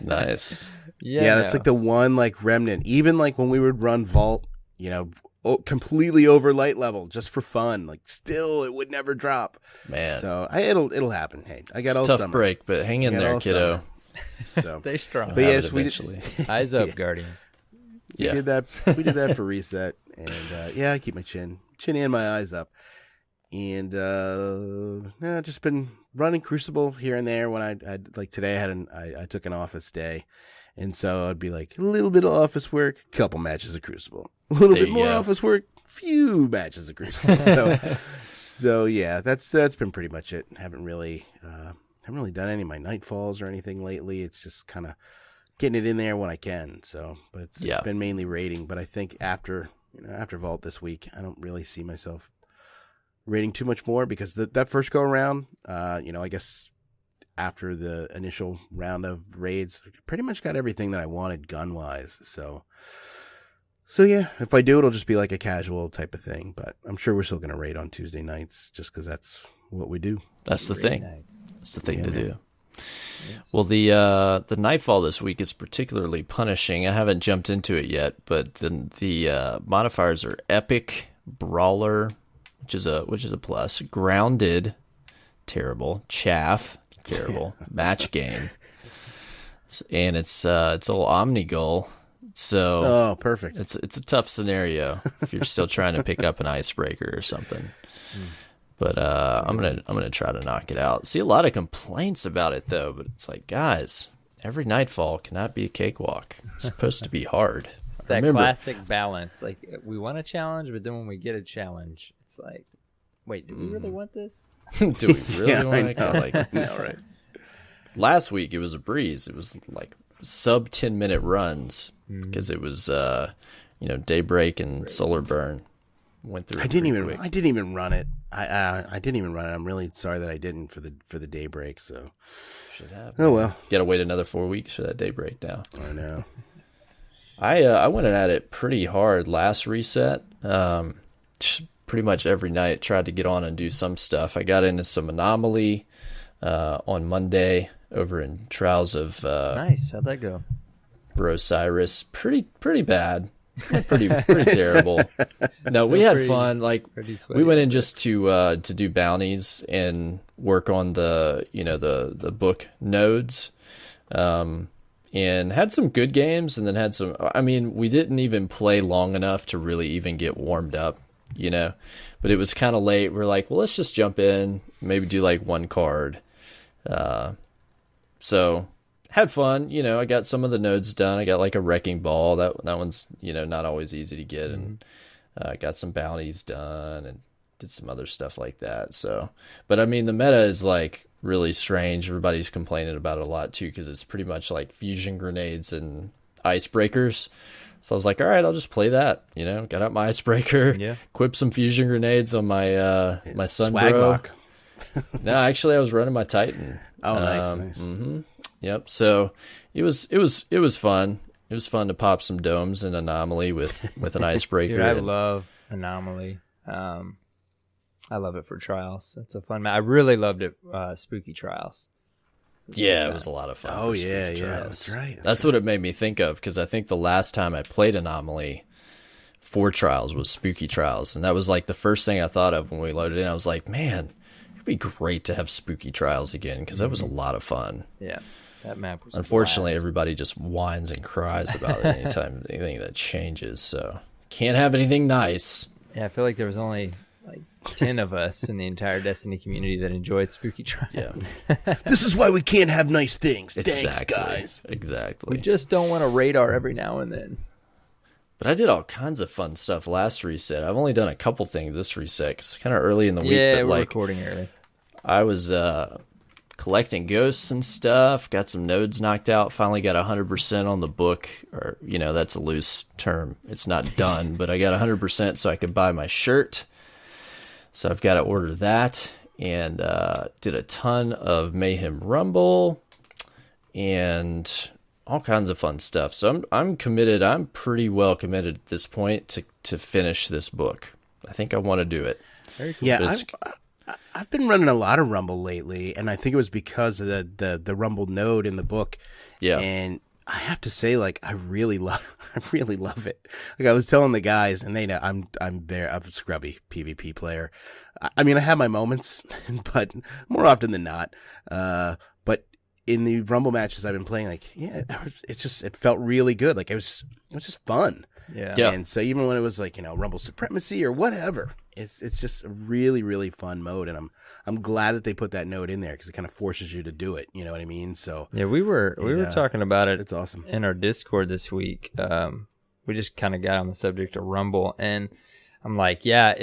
Nice. Yeah, that's like the one remnant. Even when we would run Vault, completely over light level just for fun. Still, it would never drop. Man. So it'll happen. Hey, I got It's all a tough summer. break, but hang in I got there, all kiddo. So. Stay strong. But yes, Have it we eventually. Eyes up, Yeah. Guardian. We Yeah. did that. We did that for reset, and I keep my chin and my eyes up, and just been running Crucible here and there when I like today. I took an office day, and so I'd be like a little bit of office work, couple matches of Crucible, a little There bit you more go. office work, few matches of Crucible. So yeah, that's been pretty much it. Haven't really done any of my nightfalls or anything lately. It's just kind of getting it in there when I can. So, but it's Yeah. been mainly raiding. But I think after after Vault this week, I don't really see myself raiding too much more because that first go around, I guess after the initial round of raids, pretty much got everything that I wanted gun wise. So yeah, if I do, it'll just be like a casual type of thing. But I'm sure we're still gonna raid on Tuesday nights just because that's what we do. That's the thing. That's the thing to do. Yes. Well, the Nightfall this week is particularly punishing. I haven't jumped into it yet, but the modifiers are Epic, Brawler, which is a plus, Grounded, terrible, Chaff, terrible, Match Game, and it's all Omnigul. So perfect. It's a tough scenario if you're still trying to pick up an icebreaker or something. But I'm gonna try to knock it out. See a lot of complaints about it though, but it's like, guys, every Nightfall cannot be a cakewalk. It's supposed to be hard. It's that classic balance. Like we want a challenge, but then when we get a challenge, it's like, wait, do we really want this? Do we really want it? No, right. Last week it was a breeze. It was like sub 10-minute runs because it was Daybreak and Solar Burn went through. I didn't even run it. I didn't even run it. I'm really sorry that I didn't for the Daybreak. So should have. Oh well. Got to wait another 4 weeks for that Daybreak now. I know. I went at it pretty hard last reset. Just pretty much every night tried to get on and do some stuff. I got into some Anomaly on Monday over in Trials of Nice. How'd that go? Brosiris. Pretty bad. Pretty terrible. No, we had fun. Like we went in just to do bounties and work on the book nodes. And had some good games, and then had some. I mean, we didn't even play long enough to really even get warmed up, But it was kind of late. We're like, well, let's just jump in, maybe do like one card. So had fun. I got some of the nodes done. I got like a wrecking ball. That one's not always easy to get, and got some bounties done and did some other stuff like that. So, but I mean, the meta is like really strange. Everybody's complaining about it a lot too, because it's pretty much like fusion grenades and icebreakers. So I was like, all right, I'll just play that. Got out my icebreaker, equipped some fusion grenades on my my Sunbro. No, actually, I was running my Titan. Oh, nice. Mm-hmm. Yep. So it was fun. It was fun to pop some domes in Anomaly with an icebreaker. Dude, I love Anomaly. I love it for Trials. It's a fun match. I really loved it. Spooky Trials. It was a lot of fun. Oh for yeah, Spooky Trials. that's right. That's what it made me think of, because I think the last time I played Anomaly for Trials was Spooky Trials, and that was like the first thing I thought of when we loaded in. I was like, man, it'd be great to have Spooky Trials again, because that was a lot of fun. Yeah, that map was. Unfortunately, everybody just whines and cries about it anytime anything that changes. So can't have anything nice. Yeah, I feel like there was only like 10 of us in the entire Destiny community that enjoyed Spooky Trials. Yeah. This is why we can't have nice things. Exactly. Thanks, guys. Exactly. We just don't want a radar every now and then. But I did all kinds of fun stuff last reset. I've only done a couple things this reset. It's kind of early in the week. Yeah, but we're like, recording early. I was collecting ghosts and stuff. Got some nodes knocked out. Finally got 100% on the book. Or, that's a loose term. It's not done. But I got 100% so I could buy my shirt. So I've got to order that, and did a ton of Mayhem Rumble and all kinds of fun stuff. So I'm committed. I'm pretty well committed at this point to finish this book. I think I want to do it. Very cool. Yeah, I've been running a lot of Rumble lately, and I think it was because of the Rumble node in the book. Yeah, and I have to say, like, I really love it. Like I was telling the guys, and they know I'm a scrubby PvP player. I mean, I have my moments, but more often than not. But in the Rumble matches I've been playing, like, it felt really good. Like it was just fun. Yeah. And so even when it was like, Rumble Supremacy or whatever, it's just a really, really fun mode, and I'm glad that they put that node in there, because it kind of forces you to do it. You know what I mean? So yeah, we were talking about it. It's awesome in our Discord this week. We just kind of got on the subject of Rumble, and I'm like, yeah,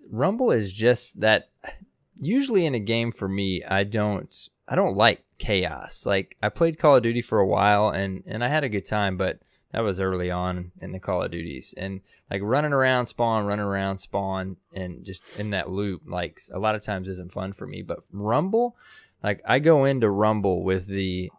Rumble is just that. Usually in a game for me, I don't like chaos. Like I played Call of Duty for a while, and I had a good time, but early on in the Call of Duties, and like running around spawn, and just in that loop, like a lot of times isn't fun for me. But Rumble, like I go into Rumble with the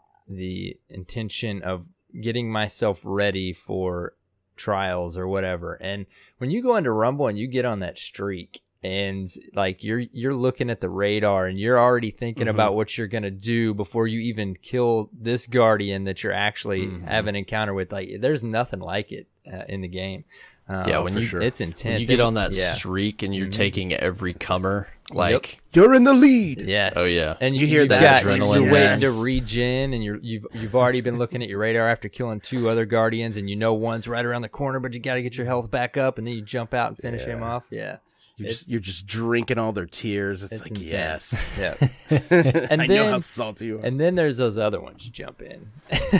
intention of getting myself ready for trials or whatever. And when you go into Rumble and you get on that streak, and like you're looking at the radar and you're already thinking about what you're gonna do before you even kill this guardian that you're actually have an encounter with, like there's nothing like it in the game. It's intense. When you get on that streak and you're taking every comer, like you're in the lead. Yes. Oh yeah. And you hear that adrenaline. You're waiting to regen, and you've already been looking at your radar after killing 2 other guardians, and you know one's right around the corner, but you got to get your health back up, and then you jump out and finish him off. Yeah. You're just drinking all their tears. It's like, intense. Yes. Yeah. And I know how salty you are. And then there's those other ones you jump in.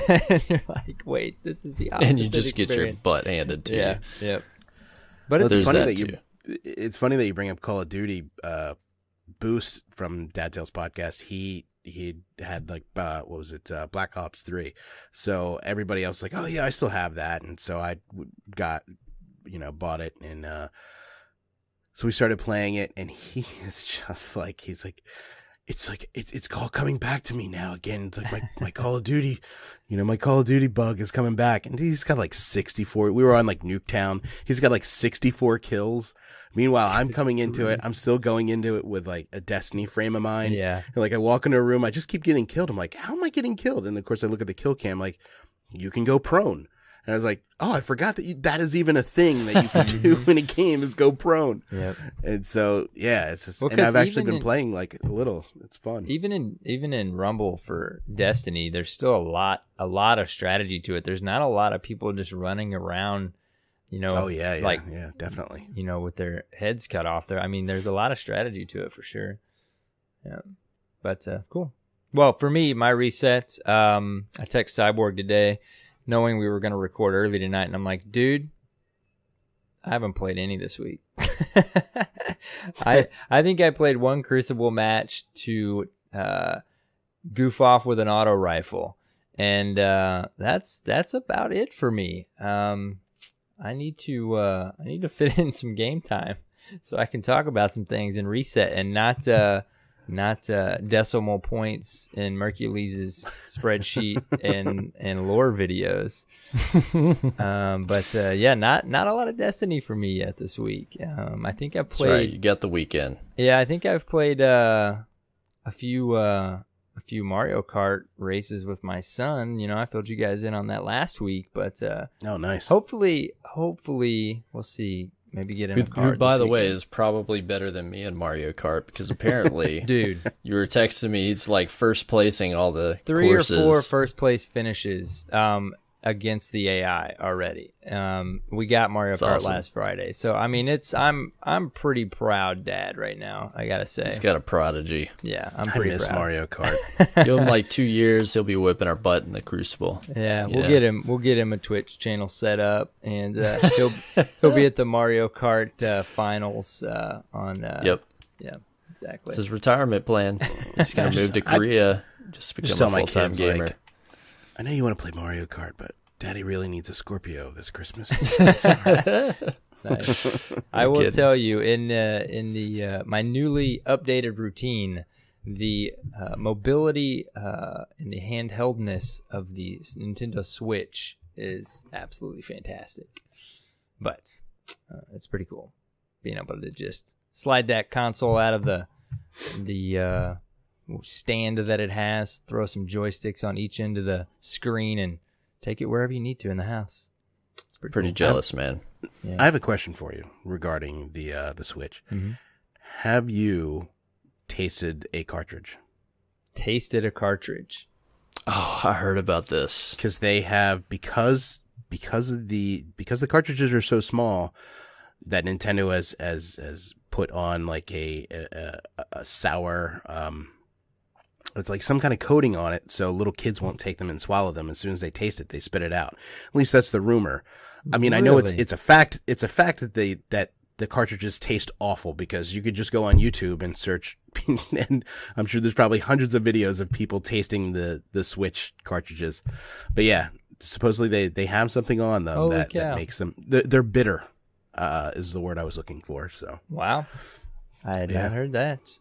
And you're like, wait, this is the opposite. And you just experience. get your butt handed to you. Yeah. But it's funny that you bring up Call of Duty. Boost from Dad Tales podcast, he had like what was it, Black Ops 3. So everybody else was like, oh yeah, I still have that, and so I bought it, and so we started playing it, and he is just like, it's all coming back to me now again. It's like my Call of Duty, my Call of Duty bug is coming back, and he's got like 64. We were on like Nuketown. He's got like 64 kills. Meanwhile, I'm coming into it. I'm still going into it with like a Destiny frame of mind. Yeah. And, like I walk into a room, I just keep getting killed. I'm like, how am I getting killed? And of course, I look at the kill cam, like, you can go prone. And I was like, oh, I forgot that is even a thing that you can do in a game, is go prone. Yep. And so, yeah, it's just, and I've actually been playing like a little. It's fun. Even in Rumble for Destiny, there's still a lot of strategy to it. There's not a lot of people just running around, Oh yeah, definitely. With their heads cut off there. I mean, there's a lot of strategy to it for sure. Yeah. But cool. Well, for me, my reset, I texted Cyborg today knowing we were going to record early tonight, and I'm like, dude, I haven't played any this week. I think I played one Crucible match to goof off with an auto rifle, and that's about it for me. I need to fit in some game time so I can talk about some things and reset, and not decimal points in Mercules' spreadsheet and lore videos. Not a lot of Destiny for me yet this week. I think I played. That's right, you got the weekend. Yeah, I think I've played a few Mario Kart races with my son. I filled you guys in on that last week, but oh, nice. Hopefully we'll see. Maybe get in a car. Who, by the way, is probably better than me in Mario Kart, because apparently, dude, you were texting me. He's like first placing all the 3 courses. or 4 first place finishes against the AI already. We got Mario Kart last Friday, so I mean, I'm pretty proud dad right now. I gotta say, he's got a prodigy. Yeah, I'm pretty proud. Mario Kart. Give him like 2 years, he'll be whipping our butt in the Crucible. Yeah, we'll get him a Twitch channel set up, and he'll be at the Mario Kart finals on. Yep. Yeah, exactly. It's his retirement plan. He's gonna move to Korea, just become a full-time gamer. Like, I know you want to play Mario Kart, but Daddy really needs a Scorpio this Christmas. Nice. I will tell you, in the my newly updated routine, the mobility and the handheldness of the Nintendo Switch is absolutely fantastic. But it's pretty cool being able to just slide that console out of the stand that it has, throw some joysticks on each end of the screen, and take it wherever you need to in the house. It's pretty cool. Jealous, man. Yeah. I have a question for you regarding the Switch. Mm-hmm. Have you tasted a cartridge? Tasted a cartridge? Oh, I heard about this. Because they have because the cartridges are so small that Nintendo has put on like a sour it's like some kind of coating on it, so little kids won't take them and swallow them. As soon as they taste it, they spit it out. At least that's the rumor. I mean, really? I know it's a fact. It's a fact that the cartridges taste awful, because you could just go on YouTube and search, and I'm sure there's probably hundreds of videos of people tasting the Switch cartridges. But yeah, supposedly they have something on them that makes them they're bitter. Is the word I was looking for. So wow, I had not heard that.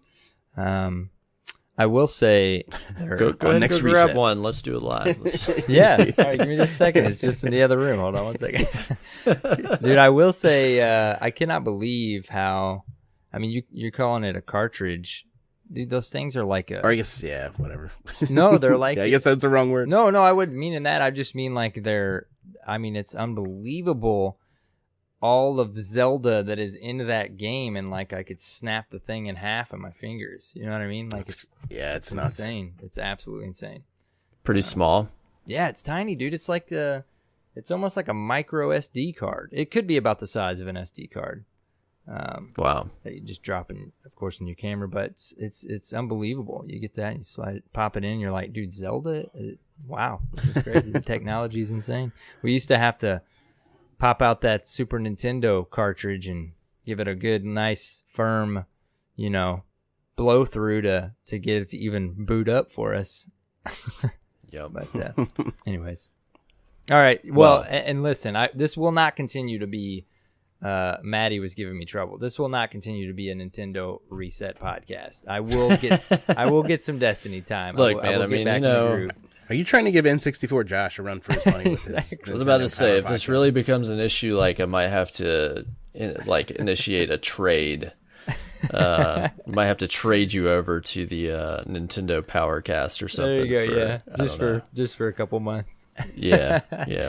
I will say, go ahead and go grab one. Let's do it live. Yeah, all right, give me just a second. It's just in the other room. Hold on one second, dude. I will say, I cannot believe how. I mean, you're calling it a cartridge, dude. Those things are like a. Or I guess whatever. No, they're like. Yeah, I guess that's the wrong word. No, I wouldn't mean in that. I just mean like they're. I mean, it's unbelievable. All of Zelda that is into that game, and like I could snap the thing in half of my fingers. You know what I mean? Like it's insane. It's absolutely insane. Pretty small. Yeah, it's tiny, dude. It's like it's almost like a micro SD card. It could be about the size of an SD card. Wow. That you just drop in, of course, in your camera, but it's unbelievable. You get that, and you slide it, pop it in. You're like, dude, Zelda. Wow, it's crazy. The technology is insane. We used to have to pop out that Super Nintendo cartridge and give it a good, nice, firm, blow through to get it to even boot up for us. Yep. But anyways. All right. Well, and listen, this will not continue to be Maddie was giving me trouble. This will not continue to be a Nintendo Reset podcast. I will get some Destiny time. Look, man, I mean, are you trying to give N64 Josh a run for his money? Exactly. I was about to say, if this really becomes an issue, like I might have to initiate a trade. Might have to trade you over to the Nintendo Powercast or something. There you go. Just for a couple months. Yeah.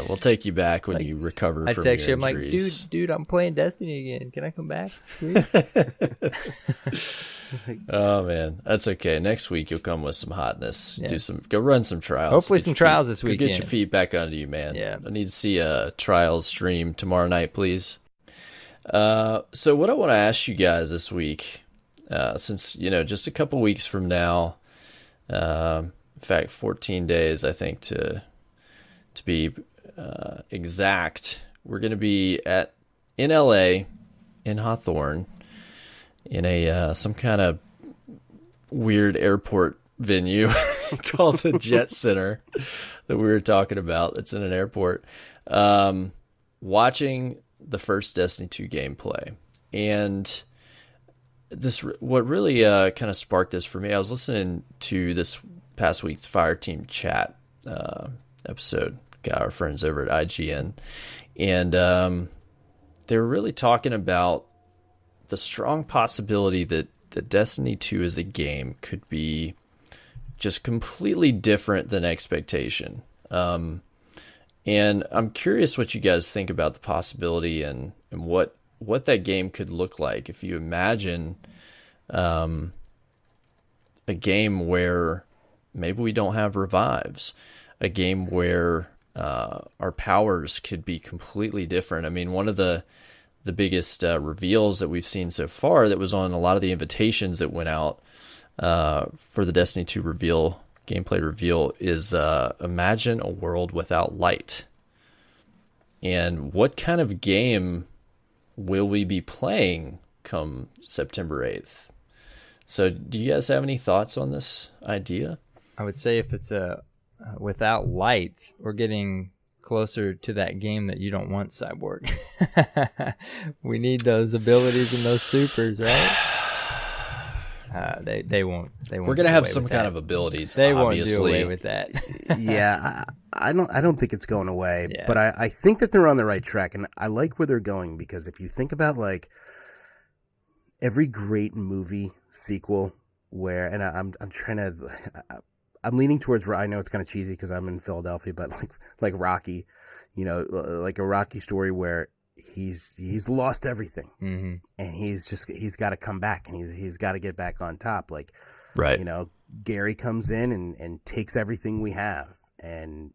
We'll take you back when you recover from your injuries. I text you, I'm like, dude, I'm playing Destiny again. Can I come back, please? Oh man, that's okay. Next week you'll come with some hotness. Yes. Go run some trials. Hopefully some trials this weekend. Get your feet back under you, man. Yeah. I need to see a trials stream tomorrow night, please. So what I want to ask you guys this week, since just a couple weeks from now, in fact 14 days I think to be exact, we're going to be in LA in Hawthorne in a some kind of weird airport venue called the Jet Center that we were talking about. It's in an airport, watching the first Destiny 2 gameplay. And what really kind of sparked this for me, I was listening to this past week's Fire Team Chat episode, got our friends over at IGN, and they were really talking about the strong possibility that Destiny 2 as a game could be just completely different than expectation. And I'm curious what you guys think about the possibility and what that game could look like if you imagine a game where maybe we don't have revives, a game where our powers could be completely different. I mean, one of the biggest reveals that we've seen so far that was on a lot of the invitations that went out for the Destiny 2 gameplay reveal is imagine a world without light. And what kind of game will we be playing come September 8th? So do you guys have any thoughts on this idea? I would say if it's without light, we're getting closer to that game that you don't want, Cyborg. We need those abilities and those supers, right? They won't. We're gonna have some kind of abilities. They obviously. won't do away with that. Yeah, I don't think it's going away. Yeah. But I think that they're on the right track, and I like where they're going because if you think about like every great movie sequel, and I'm trying to. I'm leaning towards. I know it's kind of cheesy because I'm in Philadelphia, but like Rocky, like a Rocky story where he's lost everything, mm-hmm. and he's got to come back, and he's got to get back on top. Like, right, Gary comes in and takes everything we have, and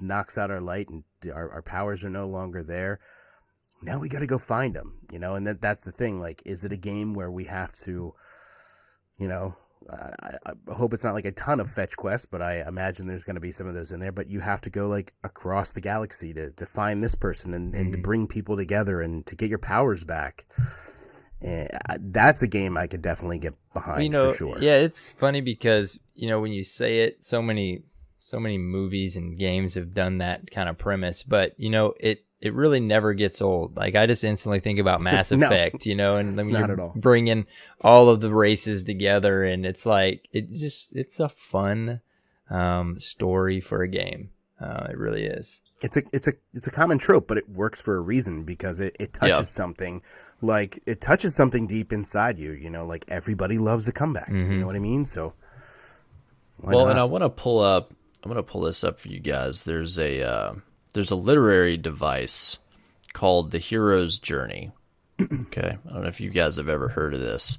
knocks out our light, and our powers are no longer there. Now we got to go find them, and that's the thing. Like, is it a game where we have to, I hope it's not like a ton of fetch quests, but I imagine there's going to be some of those in there. But you have to go like across the galaxy to find this person and to bring people together and to get your powers back. And that's a game I could definitely get behind for sure. Yeah, it's funny because when you say it, so many so many movies and games have done that kind of premise, but it really never gets old. Like, I just instantly think about Mass No. Effect, and then Not you're at all. bringing all of the races together, and it's like it's a fun story for a game. It really is. It's a common trope, but it works for a reason because it touches something. Like, it touches something deep inside you. Like, everybody loves a comeback. Mm-hmm. You know what I mean? So, and I want to pull up. I'm going to pull this up for you guys. There's a literary device called the hero's journey. Okay, I don't know if you guys have ever heard of this.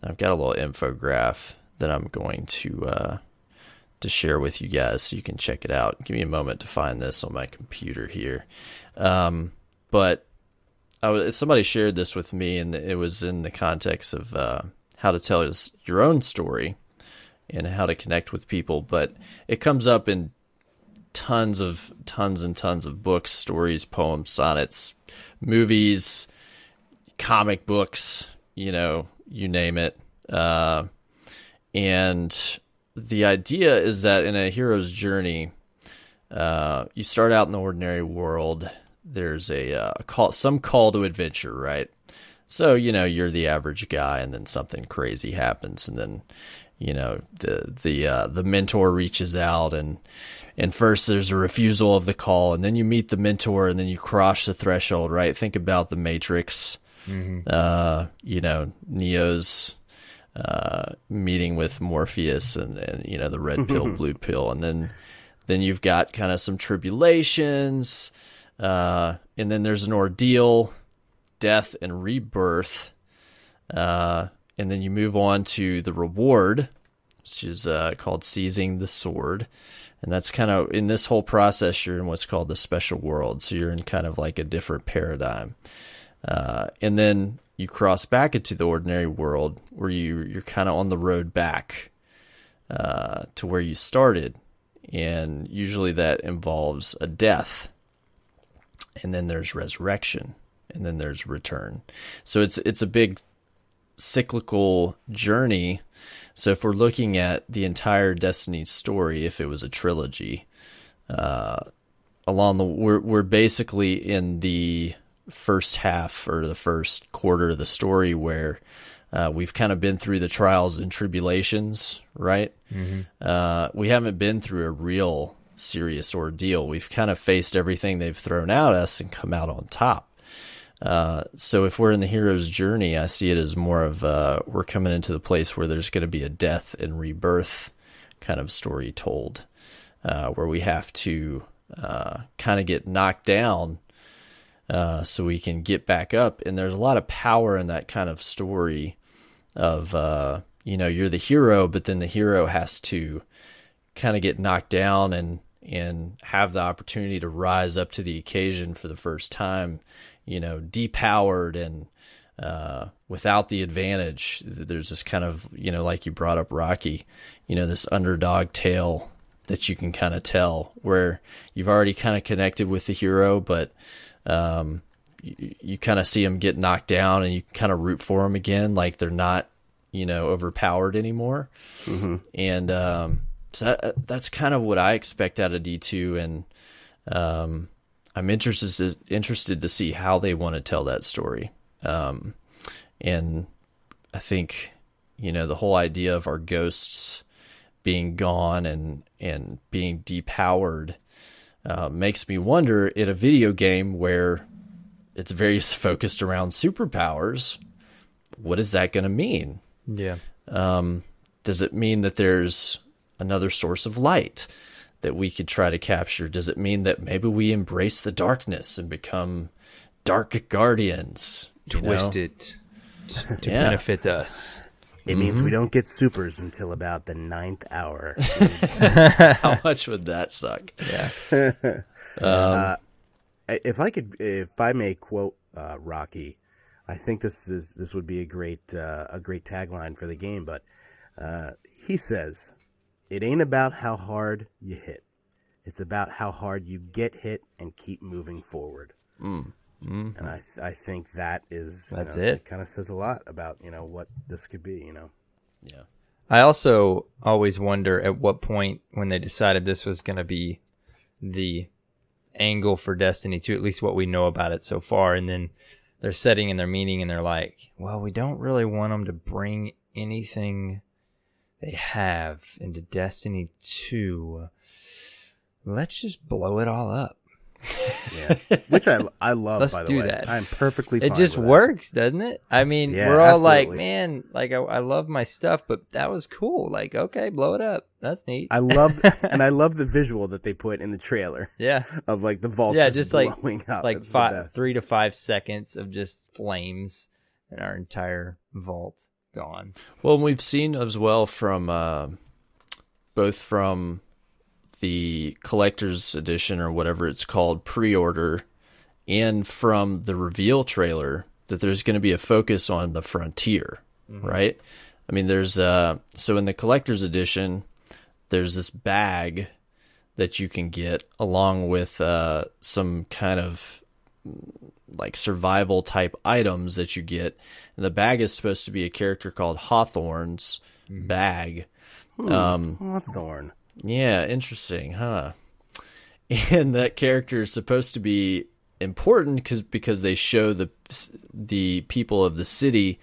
I've got a little infograph that I'm going to share with you guys so you can check it out. Give me a moment to find this on my computer here. But somebody shared this with me, and it was in the context of how to tell your own story and how to connect with people. But it comes up in tons and tons of books, stories, poems, sonnets, movies, comic books, you name it. And the idea is that in a hero's journey, you start out in the ordinary world. There's some call to adventure, right? So, you're the average guy, and then something crazy happens, and then, the mentor reaches out, and first there's a refusal of the call, and then you meet the mentor, and then you cross the threshold, right? Think about the Matrix, Neo's meeting with Morpheus, and the red pill, blue pill, and then you've got kind of some tribulations, and then there's an ordeal, death and rebirth, and then you move on to the reward, which is called seizing the sword. And that's kind of, in this whole process, you're in what's called the special world. So you're in kind of like a different paradigm. And then you cross back into the ordinary world where you're kind of on the road back to where you started. And usually that involves a death. And then there's resurrection. And then there's return. So it's a big cyclical journey. So if we're looking at the entire Destiny story, if it was a trilogy, we're basically in the first half or the first quarter of the story where we've kind of been through the trials and tribulations, right? Mm-hmm. We haven't been through a real serious ordeal. We've kind of faced everything they've thrown at us and come out on top. So if we're in the hero's journey, I see it as more of we're coming into the place where there's going to be a death and rebirth kind of story told, where we have to kind of get knocked down so we can get back up. And there's a lot of power in that kind of story of, you're the hero, but then the hero has to kind of get knocked down and have the opportunity to rise up to the occasion for the first time, depowered and without the advantage. There's this kind of, like you brought up Rocky, this underdog tale that you can kind of tell where you've already kind of connected with the hero, but you kind of see them get knocked down and you kind of root for them again, like they're not, overpowered anymore. Mm-hmm. And so that's kind of what I expect out of D2, and I'm interested to see how they want to tell that story. And I think, the whole idea of our ghosts being gone and being depowered makes me wonder, in a video game where it's very focused around superpowers, what is that going to mean? Yeah. Does it mean that there's another source of light that we could try to capture? Does it mean that maybe we embrace the darkness and become dark guardians? Twist it to benefit us. It means we don't get supers until about the 9th hour. How much would that suck? Yeah. If I may quote Rocky, I think this would be a great tagline for the game. But he says, "It ain't about how hard you hit; it's about how hard you get hit and keep moving forward." Mm-hmm. And I think that's it. It kind of says a lot about what this could be. Yeah. I also always wonder at what point when they decided this was going to be the angle for Destiny 2, at least what we know about it so far, and then they're setting in their meaning and they're like, well, we don't really want them to bring anything they have into Destiny 2. Let's just blow it all up. Yeah, which I love. Let's by the do way, that. I'm perfectly fine It just with works, doesn't it? I mean, Yeah, we're all absolutely. like, man, like I love my stuff, but that was cool. Like, okay, blow it up. That's neat. I love and I love the visual that they put in the trailer Yeah, of like the vault. yeah, just like blowing up. like It's the best. 3 to 5 seconds of just flames and our entire vault gone. Well, we've seen as well from both from the collector's edition or whatever it's called, pre-order, and from the reveal trailer that there's going to be a focus on the frontier, right? I mean, there's so in the collector's edition, there's this bag that you can get along with some kind of like survival type items that you get. And the bag is supposed to be a character called Hawthorne's bag. Hawthorne. Yeah, interesting, huh? And that character is supposed to be important because they show the people of the city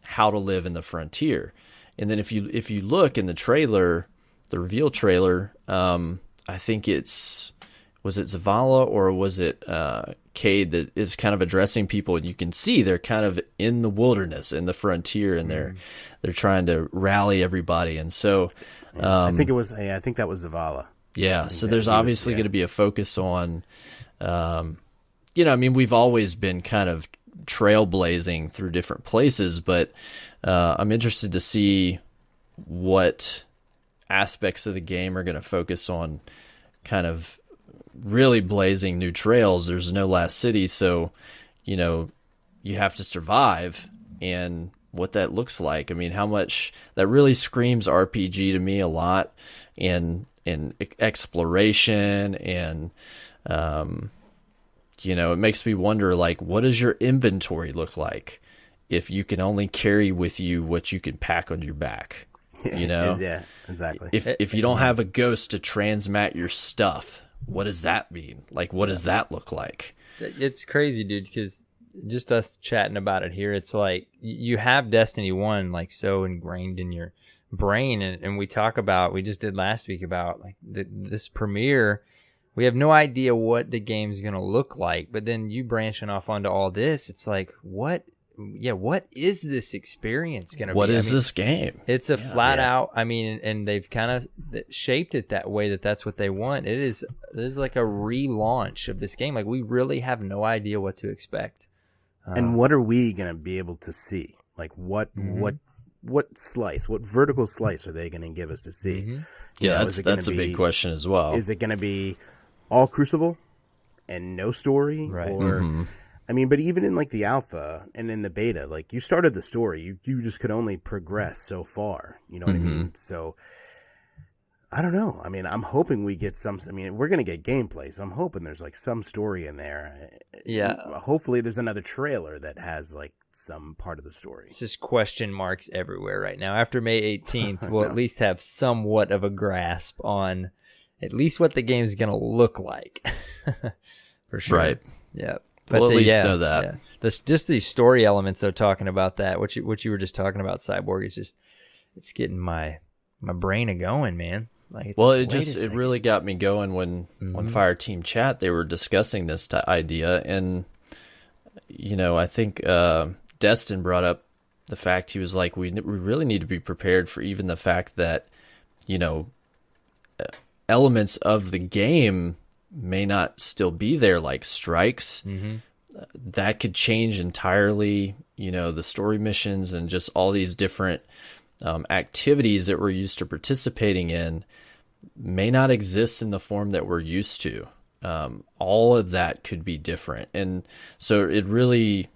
how to live in the frontier. And then if you look in the trailer, the reveal trailer, I think was it Zavala or was it Cade that is kind of addressing people, and you can see they're kind of in the wilderness, in the frontier, and they're trying to rally everybody. And so I think that was Zavala. yeah, so there's obviously going to be a focus on, I mean, we've always been kind of trailblazing through different places, but I'm interested to see what aspects of the game are going to focus on kind of really blazing new trails. There's no last city, so, you have to survive, and what that looks like. I mean, how much that really screams RPG to me a lot, and exploration, and it makes me wonder, like, what does your inventory look like if you can only carry with you what you can pack on your back? Yeah, exactly. If you don't have a ghost to transmat your stuff, what does that mean? Like, what does that look like? It's crazy, dude, because just us chatting about it here, it's like you have Destiny 1 like so ingrained in your brain, and we just did last week about like this premiere. We have no idea what the game's going to look like, but then you branching off onto all this, it's like, what is this experience going to be? What is this game? It's a flat out, I mean, and they've kind of shaped it that way that's what they want. This is like a relaunch of this game. Like, we really have no idea what to expect. And what are we going to be able to see? Like, what slice, what vertical slice are they going to give us to see? Yeah, that's a big question as well. Is it going to be all Crucible and no story? Right. Or, I mean, but even in like the alpha and in the beta, like you started the story, you just could only progress so far. You know what I mean? So I don't know. I mean, I'm hoping we get we're going to get gameplay, so I'm hoping there's like some story in there. Yeah. Hopefully there's another trailer that has like some part of the story. It's just question marks everywhere right now. After May 18th, we'll at least have somewhat of a grasp on at least what the game's going to look like. For sure. Right. Yeah. We'll at least know that. Yeah. Just these story elements, though, talking about that, what you were just talking about, Cyborg, it's getting my brain a-going, man. Like, it really got me going when Fireteam Chat, they were discussing this idea, and I think Destin brought up the fact, he was like, we really need to be prepared for even the fact that elements of the game may not still be there, like strikes. That could change entirely, the story missions and just all these different activities that we're used to participating in may not exist in the form that we're used to. All of that could be different. And so it really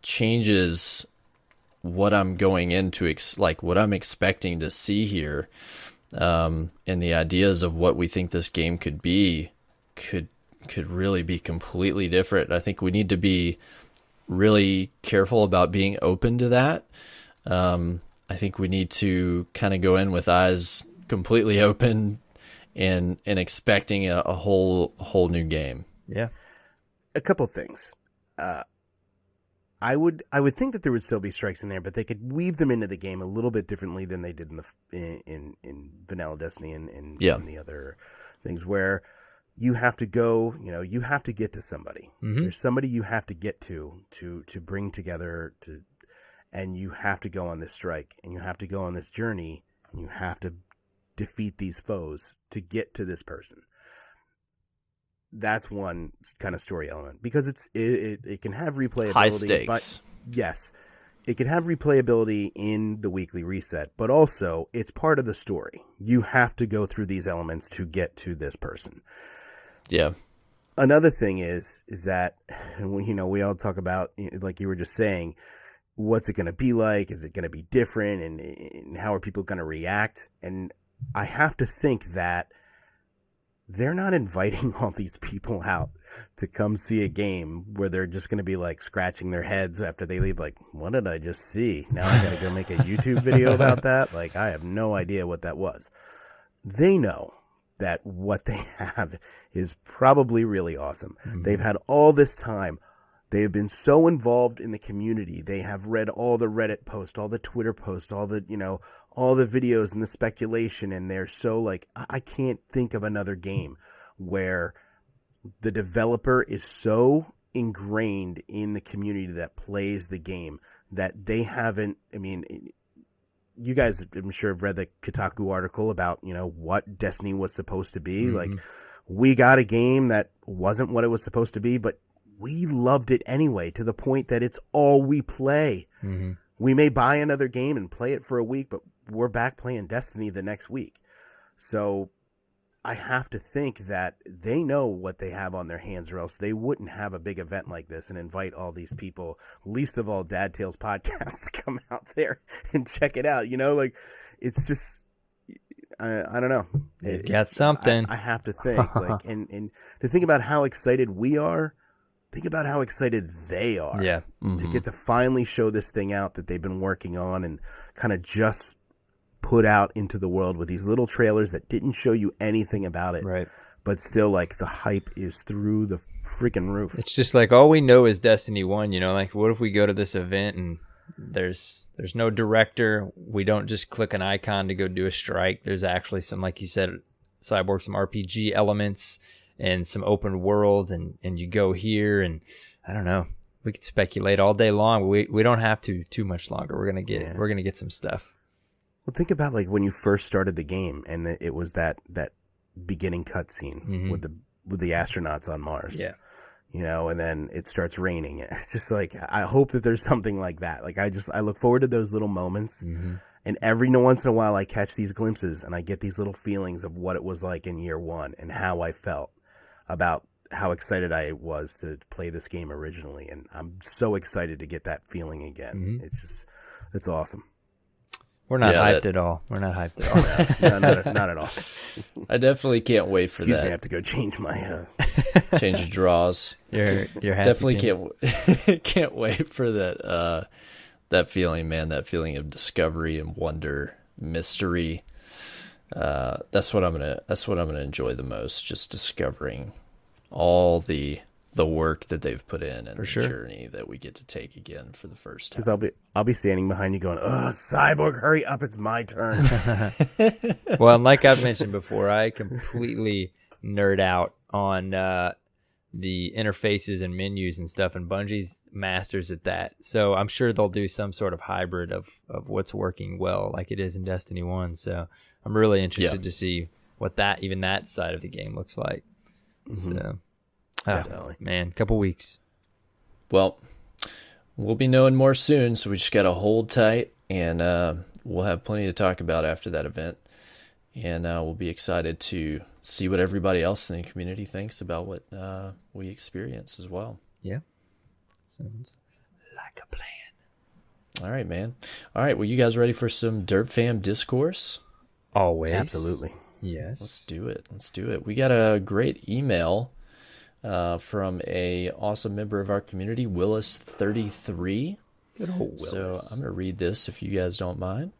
changes what I'm going into, what I'm expecting to see here. And the ideas of what we think this game could be could really be completely different. I think we need to be really careful about being open to that. I think we need to kind of go in with eyes completely open and expecting a whole new game. Yeah. A couple things. I would think that there would still be strikes in there, but they could weave them into the game a little bit differently than they did in Vanilla Destiny and the other things, where you have to go, you have to get to somebody. Mm-hmm. There's somebody you have to get to bring together and you have to go on this strike, and you have to go on this journey, and you have to defeat these foes to get to this person. That's one kind of story element, because it can have replayability. High stakes. But yes, it can have replayability in the weekly reset, but also it's part of the story. You have to go through these elements to get to this person. Yeah. Another thing is that, we all talk about, like you were just saying, what's it going to be like? Is it going to be different? And how are people going to react? And I have to think that they're not inviting all these people out to come see a game where they're just going to be like scratching their heads after they leave. Like, what did I just see? Now I got to go make a YouTube video about that. Like, I have no idea what that was. They know that what they have is probably really awesome. Mm-hmm. They've had all this time. They have been so involved in the community. They have read all the Reddit posts, all the Twitter posts, all the videos and the speculation. And they're so like, I can't think of another game where the developer is so ingrained in the community that plays the game that they haven't, you guys, I'm sure, have read the Kotaku article about, what Destiny was supposed to be. Mm-hmm. Like, we got a game that wasn't what it was supposed to be, but we loved it anyway, to the point that it's all we play. Mm-hmm. We may buy another game and play it for a week, but we're back playing Destiny the next week. So I have to think that they know what they have on their hands, or else they wouldn't have a big event like this and invite all these people, least of all Dad Tales podcast, to come out there and check it out. Like, it's just, I don't know. It's got something. I have to think, like, and to think about how excited we are. Think about how excited they are to get to finally show this thing out that they've been working on and kind of just put out into the world with these little trailers that didn't show you anything about it. Right. But still, like, the hype is through the freaking roof. It's just like, all we know is Destiny 1, like, what if we go to this event and there's no director? We don't just click an icon to go do a strike. There's actually some, like you said, Cyborg, some RPG elements and some open world, and you go here, and I don't know. We could speculate all day long. We don't have to too much longer. We're gonna get some stuff. Well, think about, like, when you first started the game, and it was that beginning cutscene with the astronauts on Mars. Yeah. And then it starts raining. It's just like, I hope that there's something like that. Like, I look forward to those little moments. Mm-hmm. And every once in a while I catch these glimpses and I get these little feelings of what it was like in year one and how I felt about how excited I was to play this game originally. And I'm so excited to get that feeling again. Mm-hmm. It's awesome. We're not hyped at all. We're not hyped at all. No, not at all. I definitely can't wait for Excuse that. Me, I have to go change my change of draws. You're definitely can't wait for that feeling, man. That feeling of discovery and wonder, mystery. That's what I'm gonna enjoy the most. Just discovering all the work that they've put in and the journey that we get to take again for the first time. Because I'll be standing behind you going, "Oh, Cyborg, hurry up! It's my turn." Well, and like I've mentioned before, I completely nerd out on the interfaces and menus and stuff, and Bungie's masters at that. So I'm sure they'll do some sort of hybrid of what's working well, like it is in Destiny 1. So I'm really interested to see what that side of the game looks like. Mm-hmm. So, definitely, man, couple weeks. Well, we'll be knowing more soon, so we just got to hold tight, and we'll have plenty to talk about after that event. And we'll be excited to see what everybody else in the community thinks about what we experience as well. Yeah. Sounds like a plan. All right, man. All right, well, you guys ready for some Derp Fam discourse? Always. Absolutely. Yes. Let's do it. We got a great email from a awesome member of our community, Willis33. Good old So Willis. I'm going to read this if you guys don't mind.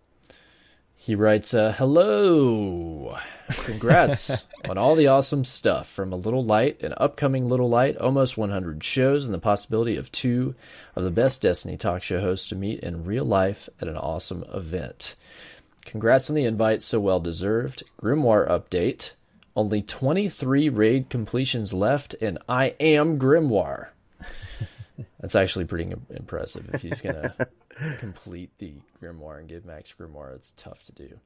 He writes, hello. Congrats on all the awesome stuff from A Little Light, an upcoming Little Light, almost 100 shows, and the possibility of 2 of the best Destiny talk show hosts to meet in real life at an awesome event. Congrats on the invite, so well deserved. Grimoire update. Only 23 raid completions left, and I am Grimoire. That's actually pretty impressive. If he's going to complete the Grimoire and give Max Grimoire, it's tough to do.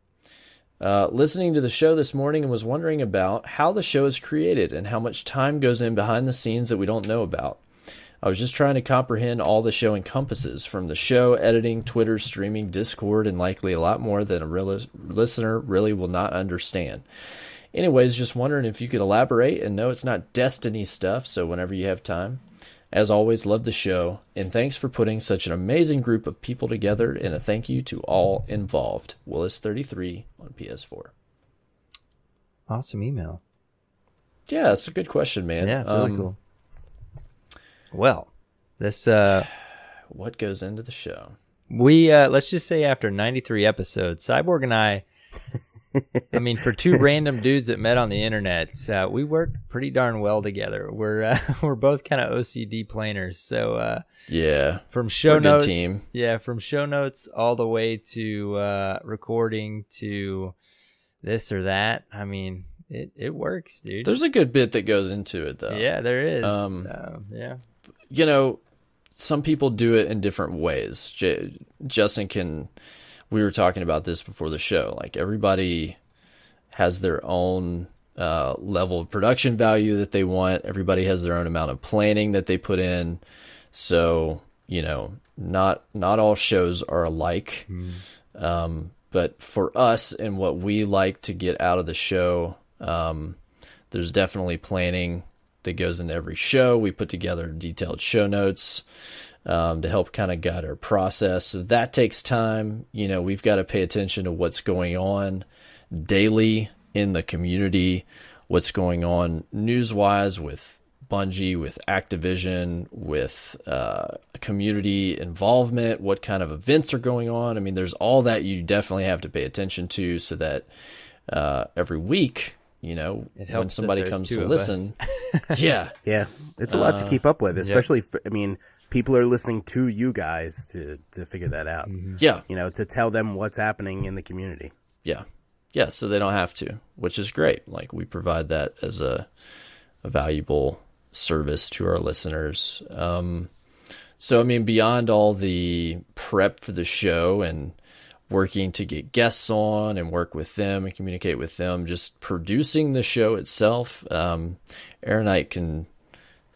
Listening to the show this morning and was wondering about how the show is created and how much time goes in behind the scenes that we don't know about. I was just trying to comprehend all the show encompasses, from the show, editing, Twitter, streaming, Discord, and likely a lot more than a listener really will not understand. Anyways, just wondering if you could elaborate, and no, it's not Destiny stuff, so whenever you have time. As always, love the show, and thanks for putting such an amazing group of people together, and a thank you to all involved. Willis33 on PS4. Awesome email. Yeah, that's a good question, man. Yeah, it's really cool. Well, this what goes into the show? we let's just say after 93 episodes, Cyborg and I mean, for 2 random dudes that met on the internet, we work pretty darn well together. We're both kind of OCD planers, so Yeah, from show we're a good notes, team. from show notes all the way to recording to this or that. I mean, it works, dude. There's a good bit that goes into it, though. Yeah, there is. Yeah. You know, some people do it in different ways. Justin we were talking about this before the show. Like, everybody has their own level of production value that they want. Everybody has their own amount of planning that they put in. So, you know, not all shows are alike. But for us and what we like to get out of the show, there's definitely planning that goes into every show. We put together detailed show notes to help kind of guide our process. So that takes time. You know, we've got to pay attention to what's going on daily in the community, what's going on news-wise with Bungie, with Activision, with community involvement, what kind of events are going on. I mean, there's all that you definitely have to pay attention to, so that every week, you know, when somebody comes to listen. Yeah. It's a lot to keep up with, especially, I mean, people are listening to you guys to figure that out. Yeah. You know, to tell them what's happening in the community. Yeah. Yeah, so they don't have to, which is great. Like, we provide that as a valuable service to our listeners. So, I mean, beyond all the prep for the show and working to get guests on and work with them and communicate with them, just producing the show itself, Aaronite can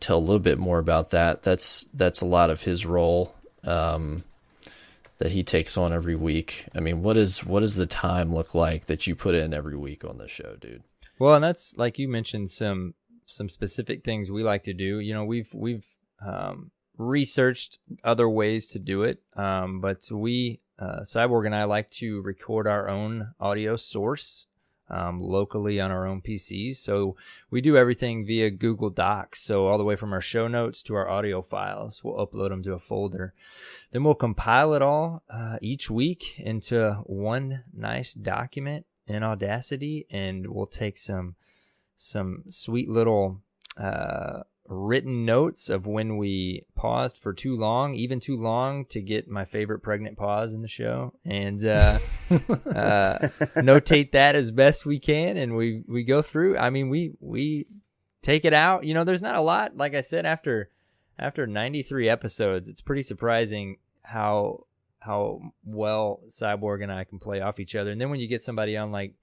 tell a little bit more about that. That's a lot of his role that he takes on every week. I mean, what does the time look like that you put in every week on the show, dude? Well, and that's, like you mentioned, some specific things we like to do. You know, we've researched other ways to do it, but we Cyborg and I like to record our own audio source locally on our own PCs. So we do everything via Google Docs. So all the way from our show notes to our audio files, we'll upload them to a folder. Then we'll compile it all each week into one nice document in Audacity, and we'll take some sweet little written notes of when we paused for too long, even too long, to get my favorite pregnant pause in the show, and notate that as best we can, and we go through. I mean, we take it out. You know, there's not a lot. Like I said, after 93 episodes, it's pretty surprising how well Cyborg and I can play off each other. And then when you get somebody on like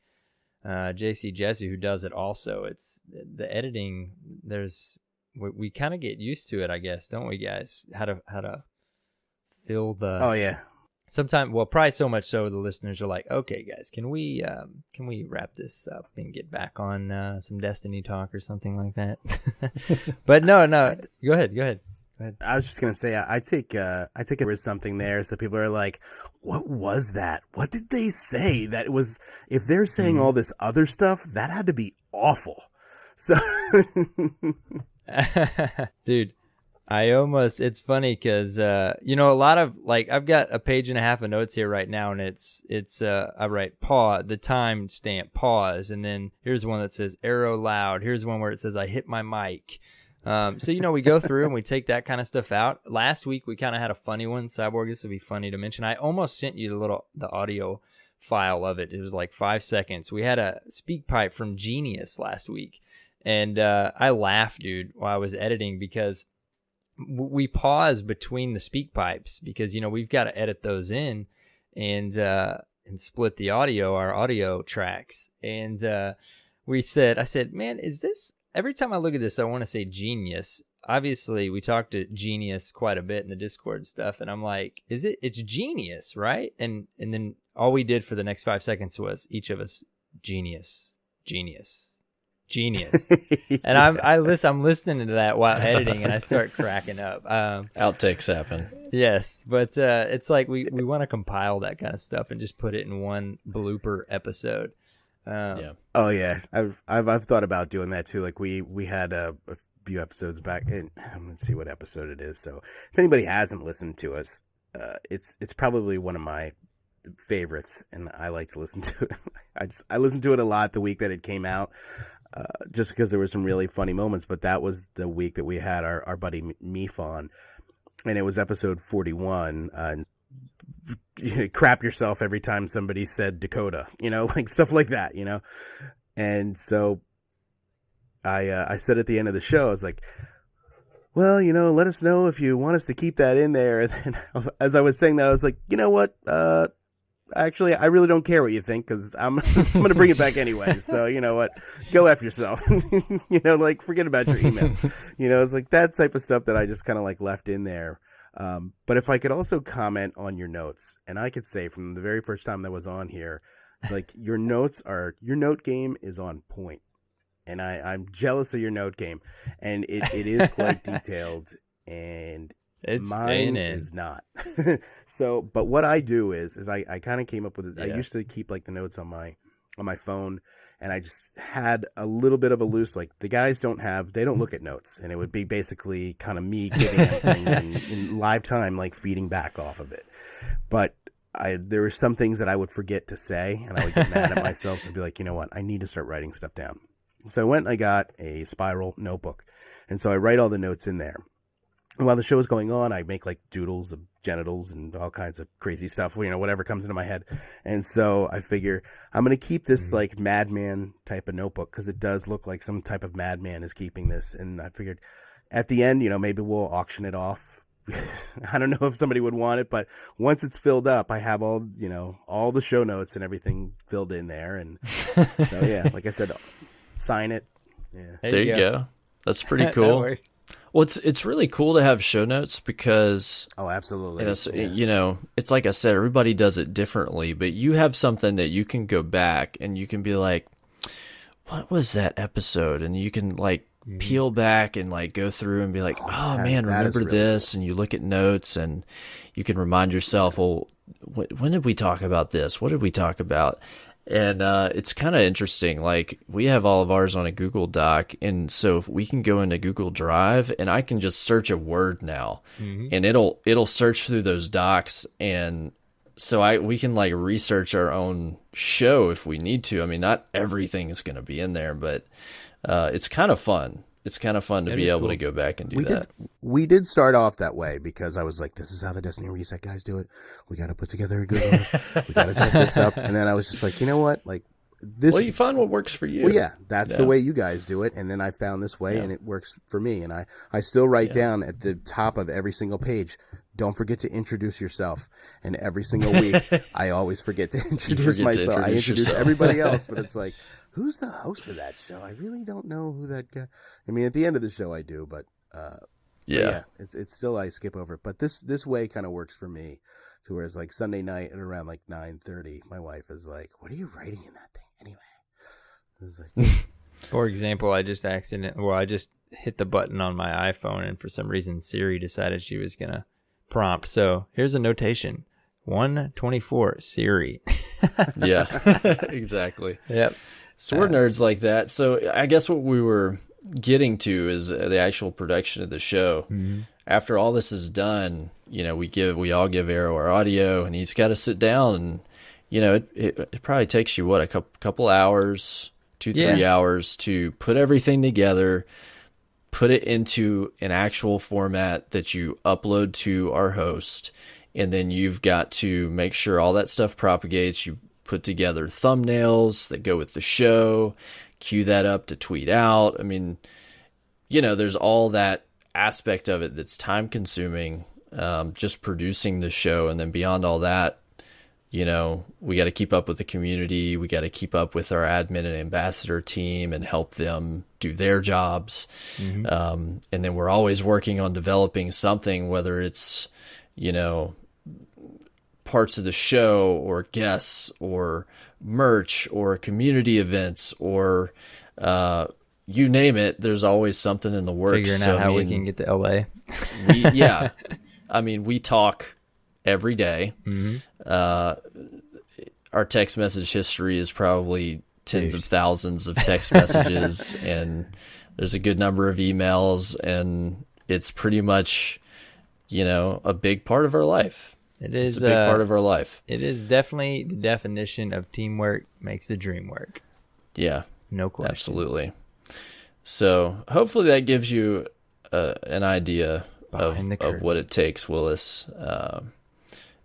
JCJesse who does it also, it's the editing. We kind of get used to it, I guess, don't we, guys? How to fill the. Oh yeah. Sometimes, well, probably so much so the listeners are like, okay, guys, can we wrap this up and get back on some Destiny talk or something like that? But no, go ahead. I was just gonna say I take it was something there, so people are like, "What was that? What did they say? That was if they're saying all this other stuff, that had to be awful." So, dude, It's funny because, a lot of I've got a page and a half of notes here right now, and I write pause, the time stamp pause. And then here's one that says arrow loud. Here's one where it says I hit my mic. So, we go through and we take that kind of stuff out. Last week, we kind of had a funny one. Cyborg, this would be funny to mention. I almost sent you the audio file of it. It was like 5 seconds. We had a speak pipe from Genius last week. And I laughed, dude, while I was editing because we pause between the speak pipes because, we've got to edit those in and split our audio tracks. And I said, man, is this... Every time I look at this, I want to say Genius. Obviously, we talked to Genius quite a bit in the Discord stuff, and I'm like, it's Genius, right? And then all we did for the next 5 seconds was each of us, Genius. And I'm listening to that while editing, and I start cracking up. Outtakes happen. Yes, but it's like we want to compile that kind of stuff and just put it in one blooper episode. Yeah. Oh yeah. I've thought about doing that too. Like we had a few episodes back, and I'm gonna see what episode it is. So if anybody hasn't listened to us, it's probably one of my favorites, and I like to listen to it. I listened to it a lot the week that it came out, just because there were some really funny moments. But that was the week that we had our buddy Meef on, and it was episode 41. You crap yourself every time somebody said Dakota, like stuff like that, And so I said at the end of the show, I was like, well, let us know if you want us to keep that in there. And then as I was saying that, I was like, you know what? Actually, I really don't care what you think because I'm going to bring it back anyway. So, you know what? Go F yourself. Forget about your email. It's like that type of stuff that I just kind of left in there. But if I could also comment on your notes, and I could say from the very first time that was on here, your note game is on point, and I'm jealous of your note game, and it is quite detailed, and mine is not. So, but what I do is I kind of came up with it. Yeah. I used to keep the notes on my phone. And I just had a little bit of a loose, the guys don't look at notes. And it would be basically kind of me giving them things in live time, feeding back off of it. But there were some things that I would forget to say, and I would get mad at myself and be like, you know what, I need to start writing stuff down. So I went and I got a spiral notebook. And so I write all the notes in there. And while the show is going on, I make doodles of genitals and all kinds of crazy stuff, whatever comes into my head. And so I figure I'm going to keep this madman type of notebook because it does look like some type of madman is keeping this. And I figured at the end, maybe we'll auction it off. I don't know if somebody would want it, but once it's filled up, I have all the show notes and everything filled in there. And so, yeah, like I said, sign it. Yeah. There you go. That's pretty cool. Well, it's really cool to have show notes because absolutely, it's like I said, everybody does it differently, but you have something that you can go back and you can be like, what was that episode? And you can peel back and go through and be like, oh man, remember this? Cool. And you look at notes and you can remind yourself, well, when did we talk about this? What did we talk about? And it's kind of interesting. We have all of ours on a Google Doc, and so if we can go into Google Drive, and I can just search a word now, and it'll search through those docs, and so we can research our own show if we need to. I mean, not everything is going to be in there, but it's kind of fun. It's kind of fun to be able to go back and do that. We did start off that way because I was like, this is how the Destiny Reset guys do it. We got to put together a good one. We got to set this up. And then I was just like, you know what? This. Well, you find what works for you. Well, yeah, that's the way you guys do it. And then I found this way and it works for me. And I still write down at the top of every single page, don't forget to introduce yourself. And every single week, I always forget to introduce myself. I introduce everybody else, but it's like, who's the host of that show? I really don't know who that guy. I mean, at the end of the show, I do, but it's still I skip over it. But this way kind of works for me, to where it's Sunday night at around 9:30. My wife is like, "What are you writing in that thing anyway?" I was like, for example, I just hit the button on my iPhone, and for some reason, Siri decided she was gonna prompt. So here's a notation: 124 Siri. Yeah, exactly. Yep. So we're nerds like that. So I guess what we were getting to is the actual production of the show. Mm-hmm. after all this is done, we all give Arrow our audio, and he's got to sit down, and it probably takes you a couple hours, 2-3 hours to put everything together, put it into an actual format that you upload to our host, and then you've got to make sure all that stuff propagates. You put together thumbnails that go with the show, cue that up to tweet out. I mean, there's all that aspect of it that's time consuming, just producing the show. And then beyond all that, we got to keep up with the community. We got to keep up with our admin and ambassador team and help them do their jobs. Mm-hmm. And then we're always working on developing something, whether it's, parts of the show or guests or merch or community events or, you name it. There's always something in the works. Figuring out how we can get to LA. We talk every day. Mm-hmm. Our text message history is probably tens of thousands of text messages, and there's a good number of emails, and it's pretty much, a big part of our life. It's a big part of our life. It is definitely the definition of teamwork makes the dream work. Yeah. No question. Absolutely. So hopefully that gives you an idea of what it takes, Willis.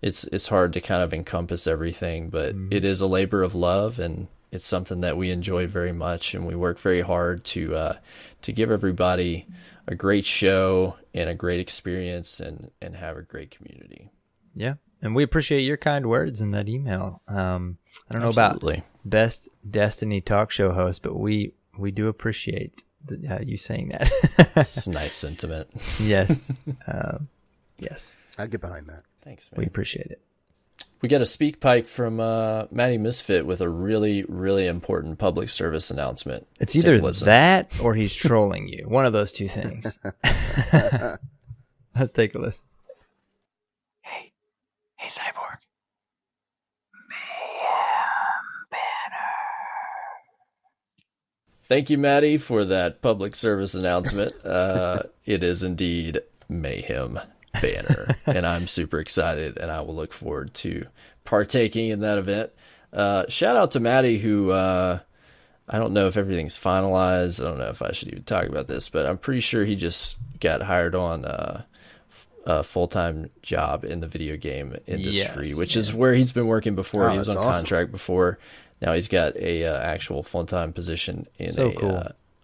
It's hard to kind of encompass everything, but it is a labor of love, and it's something that we enjoy very much, and we work very hard to give everybody a great show and a great experience and have a great community. Yeah, and we appreciate your kind words in that email. I don't know about best Destiny talk show host, but we do appreciate you saying that. It's a nice sentiment. Yes. Yes. I'd get behind that. Thanks, man. We appreciate it. We got a speak pipe from Matty Misfit with a really, really important public service announcement. It's either that or he's trolling you. One of those two things. Let's take a listen. Hey, Cyborg. Mayhem Banner. Thank you, Matty, for that public service announcement. It is indeed Mayhem Banner, and I'm super excited, and I will look forward to partaking in that event. Shout out to Matty, who I don't know if everything's finalized. I don't know if I should even talk about this, but I'm pretty sure he just got hired on a full-time job in the video game industry, which is where he's been working before. He was on contract before. Now he's got a actual full-time position in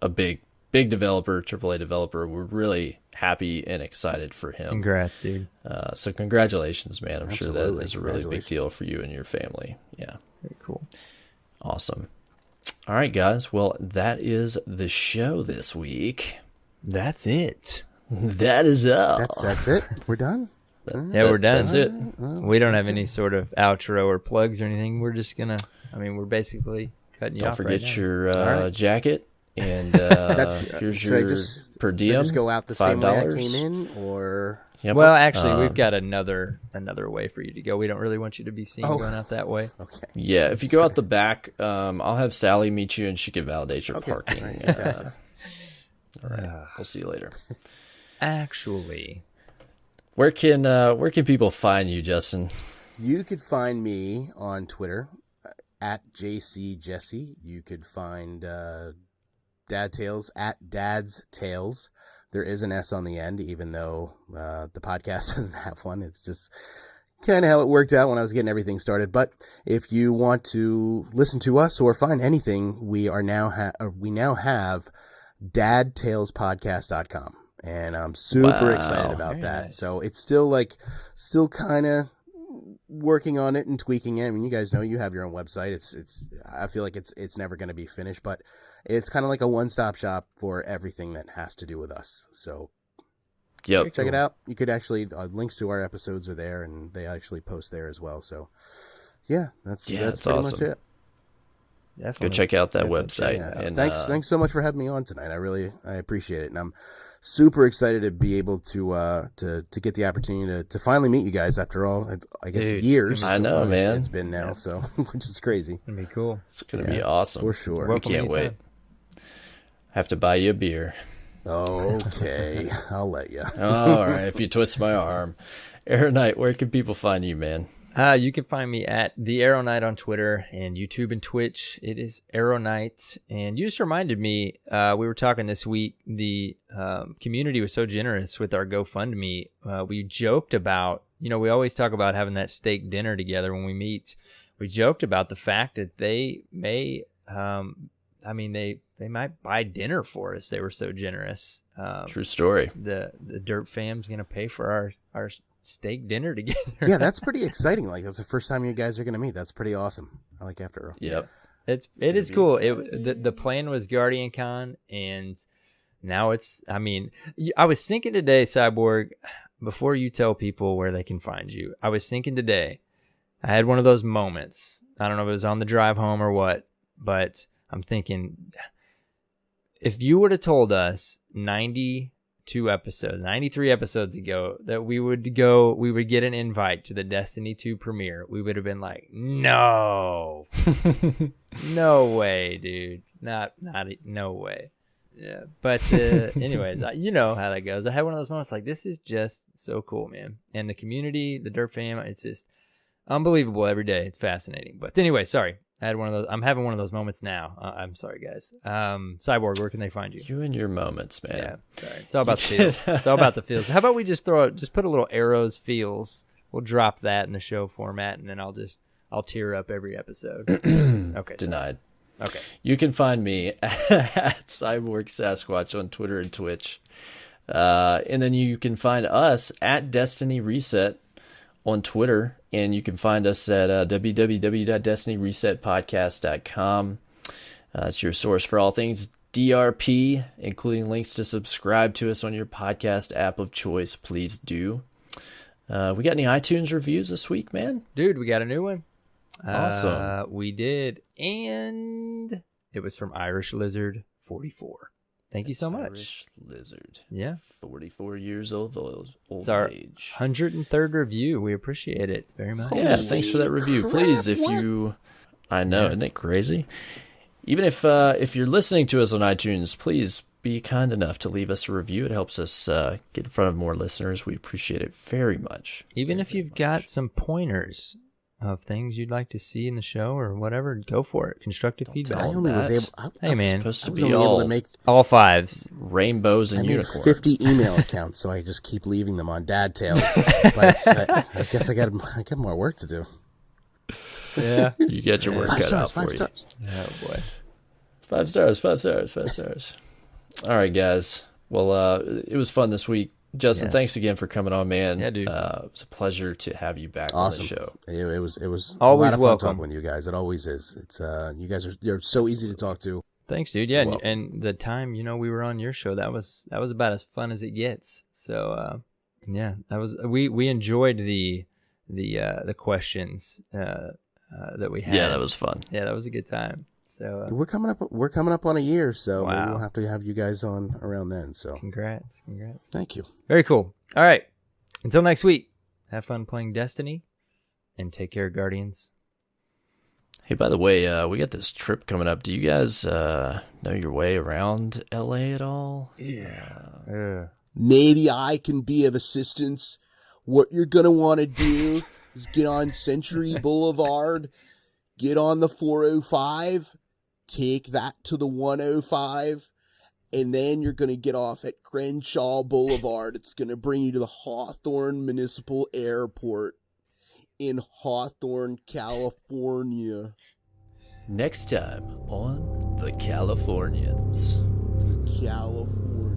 a big developer, AAA developer. We're really happy and excited for him. Congrats, dude. So congratulations, man. I'm sure that is a really big deal for you and your family. Yeah. Very cool. Awesome. All right, guys. Well, that is the show this week. That's it. That is all. That's it. We're done. Yeah, we're done. That's it. We don't have any sort of outro or plugs or anything. We're just gonna. We're basically cutting you off. Don't forget right your jacket, and here's your per diem. Just go out the same way I came in, or well, actually, we've got another way for you to go. We don't really want you to be seen going out that way. Okay. Yeah, if you go out the back, I'll have Sally meet you, and she can validate your parking. All right. We'll see you later. Actually, where can people find you, Justin? You could find me on Twitter at JCJesse. You could find Dad Tales at Dad's Tales. There is an S on the end, even though the podcast doesn't have one. It's just kind of how it worked out when I was getting everything started. But if you want to listen to us or find anything, we now have dadtalespodcast.com. And I'm super excited about that. Nice. So it's still kind of working on it and tweaking it. I mean, you guys know you have your own website. I feel like it's never going to be finished, but it's kind of like a one-stop shop for everything that has to do with us. So check it out. You could actually links to our episodes are there, and they actually post there as well. So that's pretty awesome. much it. Definitely. Go check out that website. Yeah. And thanks so much for having me on tonight. I appreciate it, and I'm super excited to be able to get the opportunity to finally meet you guys after all, I guess, years. I know, man. It's been now, so which is crazy. It'd be cool. It's gonna be awesome for sure. We can't wait. I have to buy you a beer. Okay, I'll let you. All right, if you twist my arm. Arrow Knight, where can people find you, man? You can find me at the Arrow Knight on Twitter and YouTube and Twitch. It is Arrow Knight. And you just reminded me, we were talking this week, the community was so generous with our GoFundMe. We joked about, we always talk about having that steak dinner together when we meet. We joked about the fact that they may, they might buy dinner for us. They were so generous. True story. The Derp fam's going to pay for our steak dinner together. Yeah, that's pretty exciting. Like, that's the first time you guys are going to meet. That's pretty awesome. I like After Earl. Yep. It is cool. The plan was Guardian Con, and now it's, I was thinking today, Cyborg, before you tell people where they can find you, I was thinking today, I had one of those moments. I don't know if it was on the drive home or what, but I'm thinking, if you would have told us 93 episodes ago that we would get an invite to the Destiny 2 premiere, we would have been like, no, no way, dude. No way. Yeah. But anyways, you know how that goes. I had one of those moments like, this is just so cool, man. And the community, the Derp fam, it's just unbelievable every day. It's fascinating. But anyway, sorry. I had one of those. I'm having one of those moments now. I'm sorry, guys. Cyborg, where can they find you? You and your moments, man. Yeah, sorry. It's all about the feels. It's all about the feels. How about we just put a little arrows feels. We'll drop that in the show format, and then I'll tear up every episode. Okay. Denied. Sorry. Okay. You can find me at Cyborg Sasquatch on Twitter and Twitch. And then you can find us at Destiny Reset on Twitter, and you can find us at www.destinyresetpodcast.com. It's your source for all things DRP, including links to subscribe to us on your podcast app of choice. Please do. We got any iTunes reviews this week, man? Dude, we got a new one. Awesome. We did, and it was from Irish Lizard 44. Thank you so much. Irish Lizard. Yeah. 44 years old It's our age. 103rd review. We appreciate it very much. Yeah, thanks for that review. Please, if you... I know, isn't it crazy? Even if you're listening to us on iTunes, please be kind enough to leave us a review. It helps us get in front of more listeners. We appreciate it very much. Even if you've got some pointers of things you'd like to see in the show or whatever, go for it. Constructive feedback. I only was able. Hey, man. Supposed to I was be only able all to make all fives. rainbows and I made unicorns. 50 email accounts, so I just keep leaving them on Dad Tales. But I guess I got more work to do. Yeah. You get your work cut out for you. Oh, boy. 5 stars, 5 stars, 5 stars. All right, guys. Well, it was fun this week. Justin, Yes. Thanks again for coming on, man. Yeah, dude. It was a pleasure to have you back Awesome. on the show. It was Always a lot of welcome. fun talking with you guys. It always is. It's you guys you're so easy to talk to. Thanks, dude. Yeah, You're and the time we were on your show, that was about as fun as it gets. So yeah, that was we enjoyed the questions that we had. Yeah, that was fun. Yeah, that was a good time. So We're coming up on a year, so maybe Wow. we'll have to have you guys on around then. So congrats. thank you. Very cool. All right, until next week. Have fun playing Destiny, and take care, Guardians. Hey, by the way, we got this trip coming up. Do you guys know your way around LA at all? Yeah. Maybe I can be of assistance. What you're going to want to do is get on Century Boulevard, get on the 405, take that to the 105, and then you're going to get off at Crenshaw Boulevard. It's going to bring you to the Hawthorne Municipal Airport in Hawthorne, California. Next time on The Californians. California.